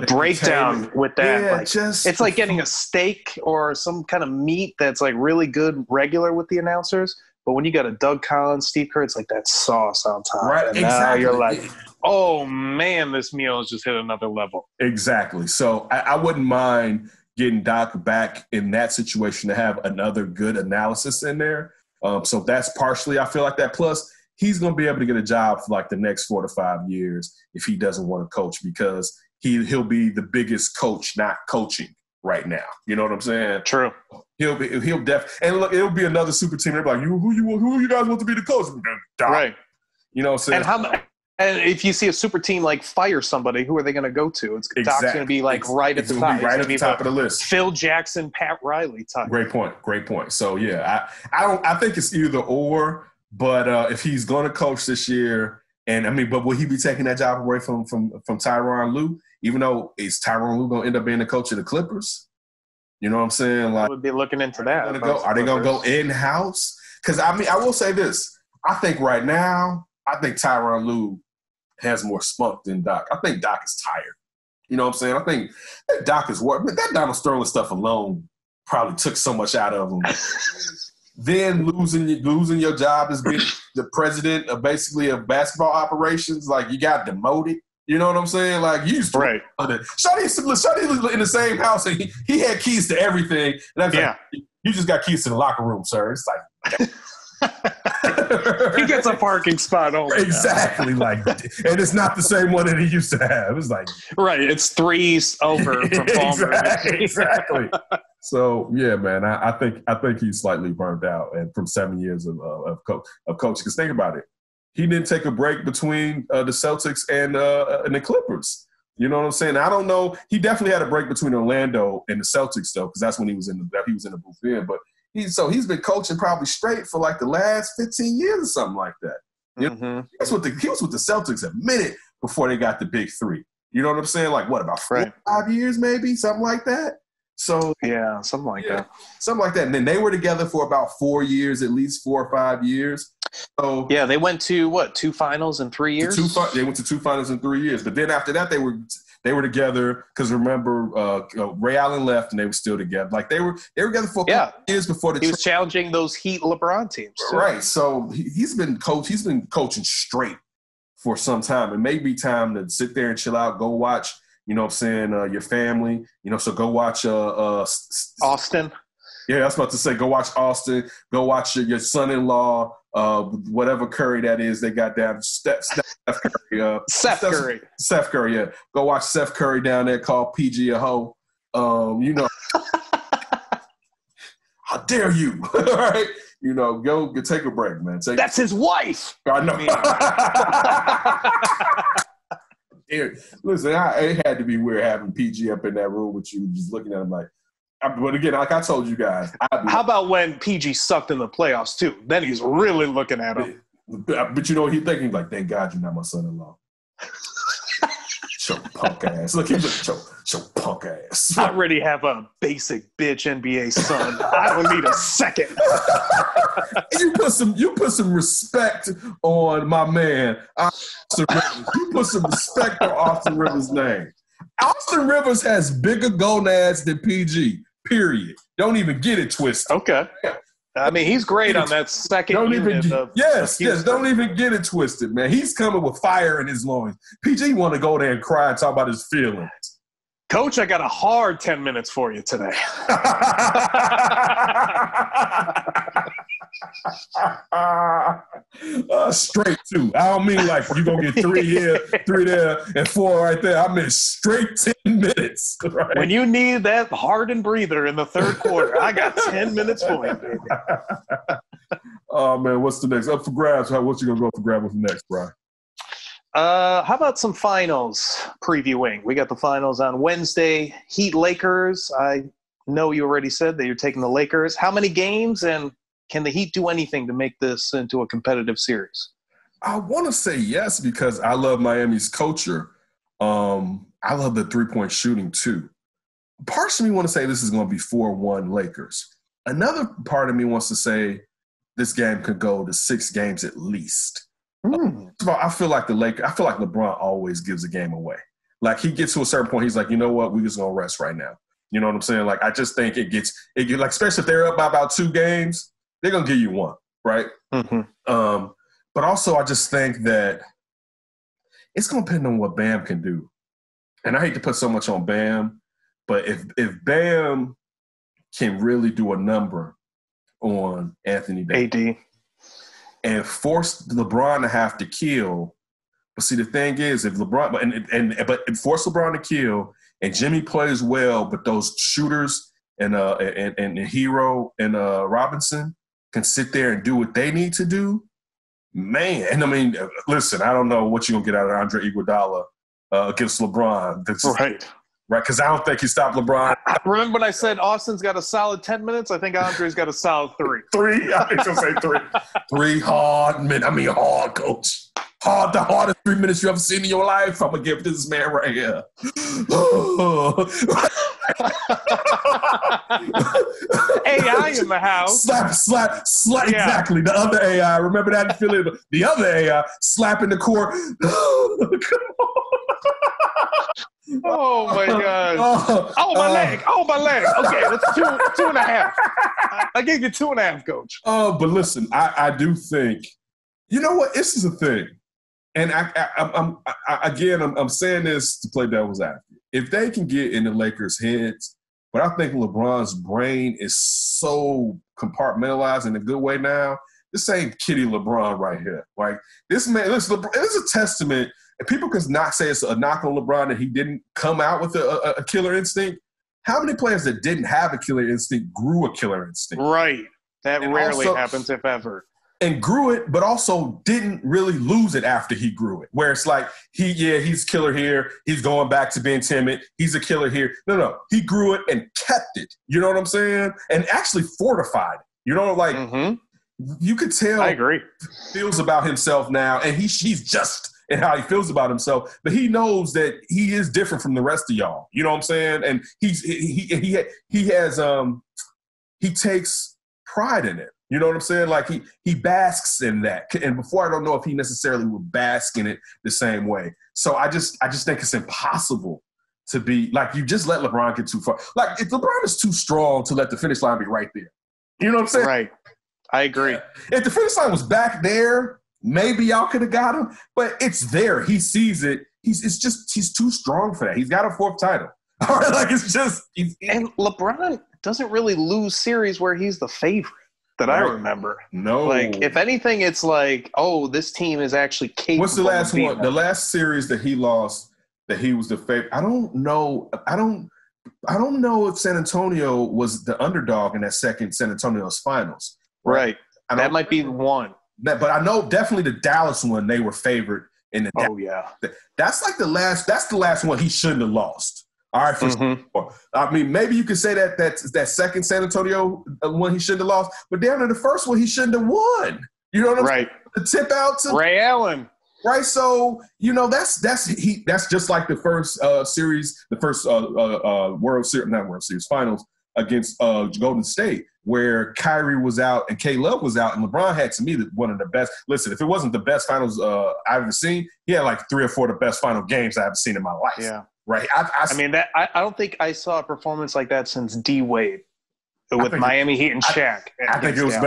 breakdown with that. Yeah, it's like getting a steak or some kind of meat that's like really good regular with the announcers. But when you got a Doug Collins, Steve Kerr, it's like that sauce on top. Right, and exactly. Now you're like, oh, man, this meal has just hit another level. Exactly. So I wouldn't mind getting Doc back in that situation to have another good analysis in there. So that's partially, I feel like that. Plus, he's going to be able to get a job for like the next 4 to 5 years if he doesn't want to coach because he'll be the biggest coach not coaching right now. You know what I'm saying? True. He'll and look, it'll be another super team. They're like, who you guys want to be the coach? Doc. Right. You know what I'm saying? And if you see a super team like fire somebody, who are they going to go to? Doc's going to be like right at the top. Right at the top of the list. Phil Jackson, Pat Riley type. Great point. So yeah, I think it's either or. But if he's going to coach this year, but will he be taking that job away from Tyronn Lue? Even though is Tyronn Lue going to end up being the coach of the Clippers? You know what I'm saying? Like, I would be looking into that. Are they going to go in-house? Because, I will say this. I think right now, Tyronn Lue has more spunk than Doc. I think Doc is tired. You know what I'm saying? I think that Doc is worried. That Donald Sterling stuff alone probably took so much out of him. Then losing your job as being the president of basketball operations, like you got demoted. You know what I'm saying? Like you used to Shawty in the same house and he had keys to everything. And I was like, you just got keys to the locker room, sir. It's like he gets a parking spot only. Exactly. Like, and it's not the same one that he used to have. It's like it's 3 over from Palmer. Exactly. So yeah, man, I think he's slightly burnt out and from 7 years of coaching. Because think about it, he didn't take a break between the Celtics and the Clippers. You know what I'm saying? I don't know. He definitely had a break between Orlando and the Celtics though, because that's when he was in the booth then. But he's been coaching probably straight for like the last 15 years or something like that. You know? He was with the Celtics a minute before they got the big 3. You know what I'm saying? Like what, about 4 or 5 years maybe, something like that. So yeah, something like that. Something like that. And then they were together for about 4 years, at least 4 or 5 years. So yeah, they went to 2 finals in 3 years. They went to 2 finals in 3 years. But then after that, they were together because remember Ray Allen left and they were still together. Like they were together for a couple years before he was challenging those Heat LeBron teams. Too. Right. So he's been coaching straight for some time. It may be time to sit there and chill out, go watch. You know what I'm saying? Your family, so go watch Austin. Yeah, I was about to say go watch Austin. Go watch your son-in-law, whatever Curry that is they got down. Steph Curry. Steph Curry, yeah. Go watch Steph Curry down there called PG a hoe. How dare you? All right? Go take a break, man. That's his wife. I know. Listen, it had to be weird having PG up in that room with you, just looking at him like. But again, like I told you guys. How about when PG sucked in the playoffs too? Then he's really looking at him. But you know what he's thinking? Like, thank God you're not my son-in-law. Show punk ass. Look, he's like, show punk ass. I already have a basic bitch NBA son. I don't need a second. You put some respect on my man, Austin Rivers. You put some respect on Austin Rivers' name. Austin Rivers has bigger gonads than PG. Period. Don't even get it twisted. Okay. I mean, he's great on that second Don't unit. Yes. Don't even get it twisted, man. He's coming with fire in his loins. PG want to go there and cry and talk about his feelings. Coach, I got a hard 10 minutes for you today. Straight too. I don't mean like you're going to get 3 here, 3 there, and 4 right there. I mean straight 10 minutes. Right? When you need that hardened breather in the third quarter, I got 10 minutes for you, baby. Oh, man, what's the next? Up for grabs. What you going to go for grab with next, Brian? How about some finals previewing? We got the finals on Wednesday. Heat Lakers. I know you already said that you're taking the Lakers. How many games, and can the Heat do anything to make this into a competitive series? I want to say yes because I love Miami's culture. I love the three-point shooting too. Parts of me want to say this is going to be 4-1 Lakers. Another part of me wants to say this game could go to 6 games at least. First of all, I feel like LeBron always gives a game away. Like he gets to a certain point, he's like, you know what, we just gonna rest right now. You know what I'm saying? Like I just think it gets like, especially if they're up by about 2 games, they're gonna give you 1, right? Mm-hmm. But also I just think that it's gonna depend on what Bam can do. And I hate to put so much on Bam, but if Bam can really do a number on Anthony Davis AD and force LeBron to have to kill. But see, the thing is, if LeBron but force LeBron to kill, and Jimmy plays well, but those shooters and Hero and Robinson can sit there and do what they need to do, man. And I mean, listen, I don't know what you're gonna get out of Andre Iguodala against LeBron. Right, because I don't think he stopped LeBron. Remember when I said Austin's got a solid 10 minutes? I think Andre's got a solid 3. 3? I think he'll say 3. 3 hard minutes. I mean, hard, coach. Hard, the hardest 3 minutes you ever seen in your life. I'm going to give this man right here. AI in the house. Slap. Yeah. Exactly. The other AI. Remember that feeling? The other AI slapping the court. Come on. Oh, my God. My leg. Okay, that's 2.5. I gave you 2.5, Coach. But listen, I do think, you know what? This is a thing. And I'm saying this to play devil's advocate. If they can get in the Lakers' heads, but I think LeBron's brain is so compartmentalized in a good way now, this ain't kitty LeBron right here. Like, this man, this is a testament. And people could not say it's a knock on LeBron that he didn't come out with a killer instinct. How many players that didn't have a killer instinct grew a killer instinct? Right. That and rarely happens, if ever. And grew it, but also didn't really lose it after he grew it. Where it's like, he's killer here. He's going back to being timid. He's a killer here. No. He grew it and kept it. You know what I'm saying? And actually fortified it. You know, like, you could tell. I agree. He feels about himself now, and he's just – and how he feels about himself, but he knows that he is different from the rest of y'all. You know what I'm saying? And he takes pride in it. You know what I'm saying? Like he basks in that. And before, I don't know if he necessarily would bask in it the same way. So I just think it's impossible to be like, you just let LeBron get too far. Like if LeBron is too strong to let the finish line be right there. You know what I'm saying? Right. I agree. If the finish line was back there, maybe y'all could have got him, but it's there. He sees it. He's too strong for that. He's got a 4th title. All right, like and LeBron doesn't really lose series where he's the favorite that I remember. No, like if anything, it's like, oh, this team is actually capable. What's the last one? The last series that he lost, that he was the favorite. I don't know. I don't know if San Antonio was the underdog in that second San Antonio's finals. Right. That might be one. But I know definitely the Dallas one, they were favored in the. Oh yeah, that's like the last. That's the last one he shouldn't have lost. All right, for sure. I mean, maybe you could say that second San Antonio one he shouldn't have lost, but down in the first one he shouldn't have won. You know what I'm saying? The tip out to Ray Allen. Right, so that's just like the first series, the first not World Series finals against Golden State, where Kyrie was out and K-Love was out, and LeBron had to me one of the best. Listen, if it wasn't the best finals I've ever seen, he had like 3 or 4 of the best final games I've ever seen in my life. Yeah, right. I don't think I saw a performance like that since D Wade. With Miami Heat and Shaq. I think it was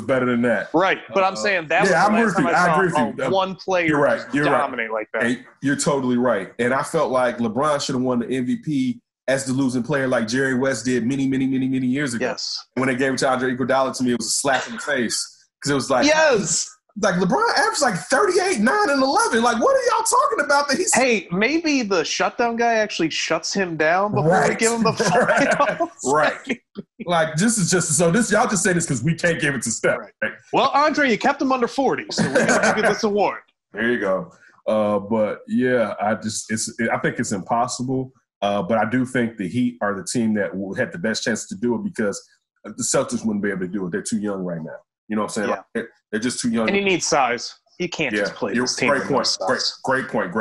better than that. Right, but I'm saying that was the last time I saw one player dominate like that. Hey, you're totally right. And I felt like LeBron should have won the MVP as the losing player like Jerry West did many, many, many, many years ago. Yes. When they gave it to Andre Iguodala, to me, it was a slap in the face. Because it was like, yes. Like LeBron averaged like 38, 9, and 11. Like, what are y'all talking about? That he's maybe the shutdown guy actually shuts him down before we give him the finals. Right. Like, this is just so this y'all just say this because we can't give it to Steph. Right. Well, Andre, you kept him under 40, so we're gonna give you this award. There you go. But yeah, I think it's impossible. But I do think the Heat are the team that will have the best chance to do it because the Celtics wouldn't be able to do it. They're too young right now. You know what I'm saying? Yeah. Like, they're just too young. And you need size. You can't just play this team. Great point.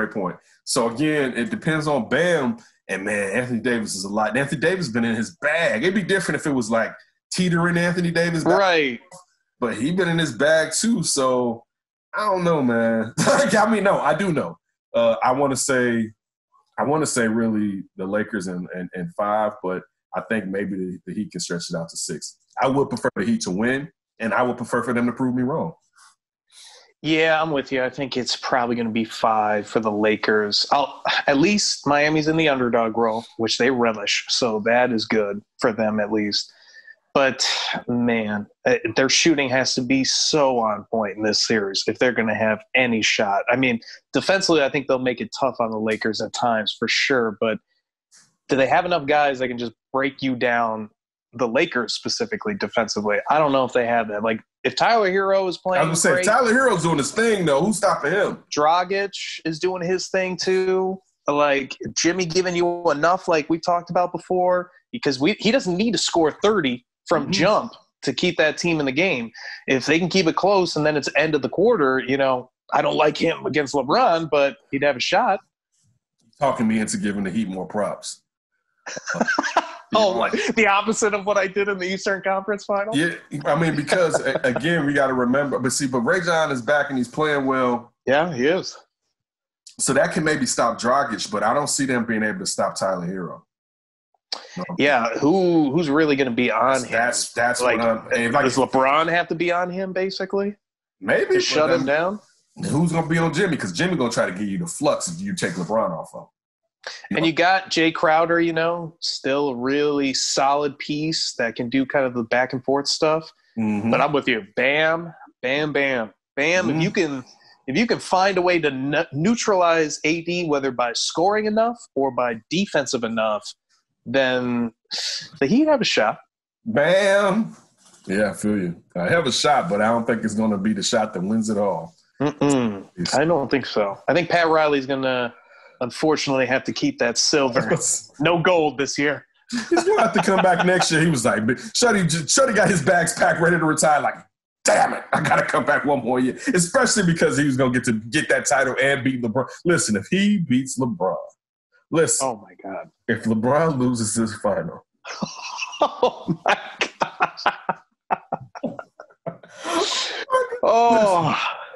So, again, it depends on Bam. And, man, Anthony Davis is a lot. Anthony Davis has been in his bag. It'd be different if it was, like, teetering Anthony Davis. Right. But he's been in his bag, too. So, I don't know, man. No, I do know. I want to say really the Lakers in 5, but I think maybe the Heat can stretch it out to 6. I would prefer the Heat to win. And I would prefer for them to prove me wrong. Yeah, I'm with you. I think it's probably going to be 5 for the Lakers. At least Miami's in the underdog role, which they relish. So that is good for them at least. But, man, their shooting has to be so on point in this series if they're going to have any shot. I mean, defensively, I think they'll make it tough on the Lakers at times for sure. But do they have enough guys that can just break you down, the Lakers specifically defensively? I don't know if they have that. Like, if Tyler Hero is playing, I was going to say, Tyler Hero's doing his thing, though. Who's stopping him? Dragic is doing his thing, too. Like, Jimmy giving you enough, like we talked about before, because he doesn't need to score 30 from jump to keep that team in the game. If they can keep it close and then it's end of the quarter, I don't like him against LeBron, but he'd have a shot. Talking me into giving the Heat more props. Like the opposite of what I did in the Eastern Conference Finals? Yeah, I mean, because, again, we got to remember. But Ray John is back and he's playing well. Yeah, he is. So that can maybe stop Dragic, but I don't see them being able to stop Tyler Hero. No. Yeah, who's really going to be on him? That's like, what does LeBron have to be on him, basically? Maybe. To shut him down? Who's going to be on Jimmy? Because Jimmy going to try to give you the flux if you take LeBron off of him. And you got Jay Crowder, still a really solid piece that can do kind of the back and forth stuff. Mm-hmm. But I'm with you. Bam. Mm-hmm. If you can find a way to neutralize AD, whether by scoring enough or by defensive enough, then the Heat have a shot. Bam. Yeah, I feel you. I have a shot, but I don't think it's going to be the shot that wins it all. I don't think so. I think Pat Riley's going to unfortunately have to keep that silver. No gold this year. He's going to have to come back next year. He was like, Shuddy got his bags packed, ready to retire. Like, damn it, I got to come back one more year. Especially because he was going to get that title and beat LeBron. Listen, if he beats LeBron, oh my God. If LeBron loses this final. Oh my God.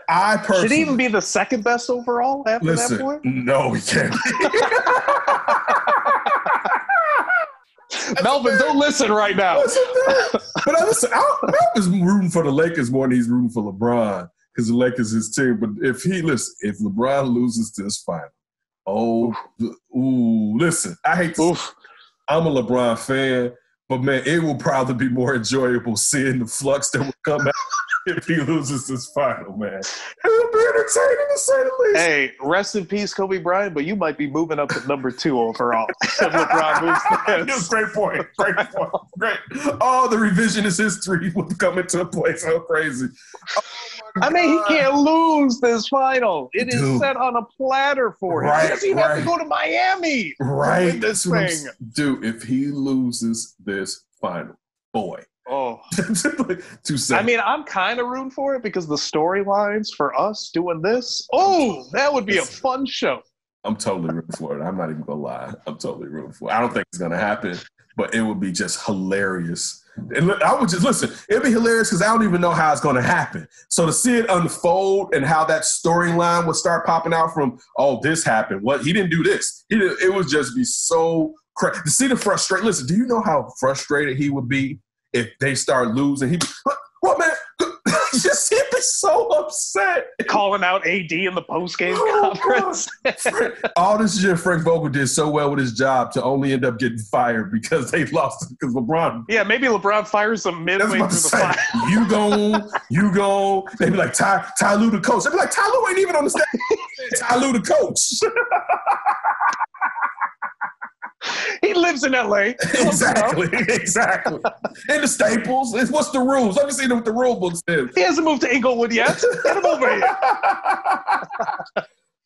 I personally should he even be the second best overall after that point? No, he can't. Melvin, don't listen right now. But Melvin's rooting for the Lakers more than he's rooting for LeBron because the Lakers is his team. But if LeBron loses this final, listen, I hate to I'm a LeBron fan, but man, it will probably be more enjoyable seeing the flux that will come out if he loses this final, man. It'll be entertaining to say the least. Hey, rest in peace, Kobe Bryant, but you might be moving up to number 2 overall. If LeBron moves this. Great point. Great. Oh, the revisionist history will come into play so crazy. I mean, he can't lose this final. It is set on a platter for him. He doesn't even have to go to Miami. Right. This thing. Dude, if he loses this final, boy. Oh. 2 seconds. I mean, I'm kind of rooting for it because the storylines for us doing this, that would be a fun show. I'm totally rooting for it. I'm not even going to lie. I'm totally rooting for it. I don't think it's going to happen, but it would be just hilarious. And I would just listen. It'd be hilarious because I don't even know how it's going to happen. So to see it unfold and how that storyline would start popping out from, this happened. What he didn't do this. It would just be so crazy to see the frustration. Listen, do you know how frustrated he would be if they start losing? He'd be, what man? Just he'd be so upset. Calling out AD in the post-game conference. All this year, Frank Vogel did so well with his job to only end up getting fired because they lost because LeBron. Yeah, maybe LeBron fires him midway through the fight. You go. They'd be like, Ty Lue the coach. They'd be like, Ty Lue ain't even on the stage. Ty Lue the coach. He lives in L.A. Exactly. In the Staples. What's the rules? Let me see what the rule book says. He hasn't moved to Inglewood yet. Get him over here.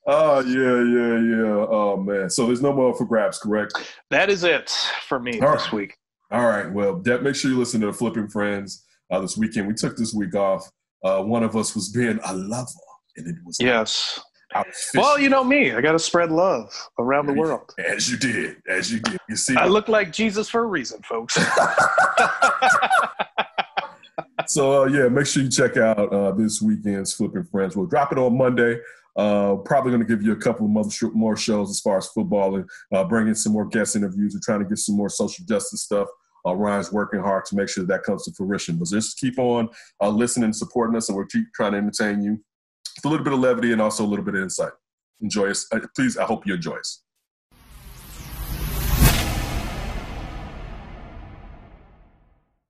Oh, yeah. Oh, man. So there's no more for grabs, correct? That is it for me this week. All right. Well, make sure you listen to the Flipping Friends this weekend. We took this week off. One of us was being a lover. And it was yes. Well, you know me. I got to spread love around the world. As you did. You see, I look like Jesus for a reason, folks. So, make sure you check out this weekend's Flipping Friends. We'll drop it on Monday. Probably going to give you a couple of more shows as far as football and bring in some more guest interviews and trying to get some more social justice stuff. Ryan's working hard to make sure that comes to fruition. But just keep on listening and supporting us, and we'll keep trying to entertain you with a little bit of levity and also a little bit of insight. Enjoy us. Please, I hope you enjoy us.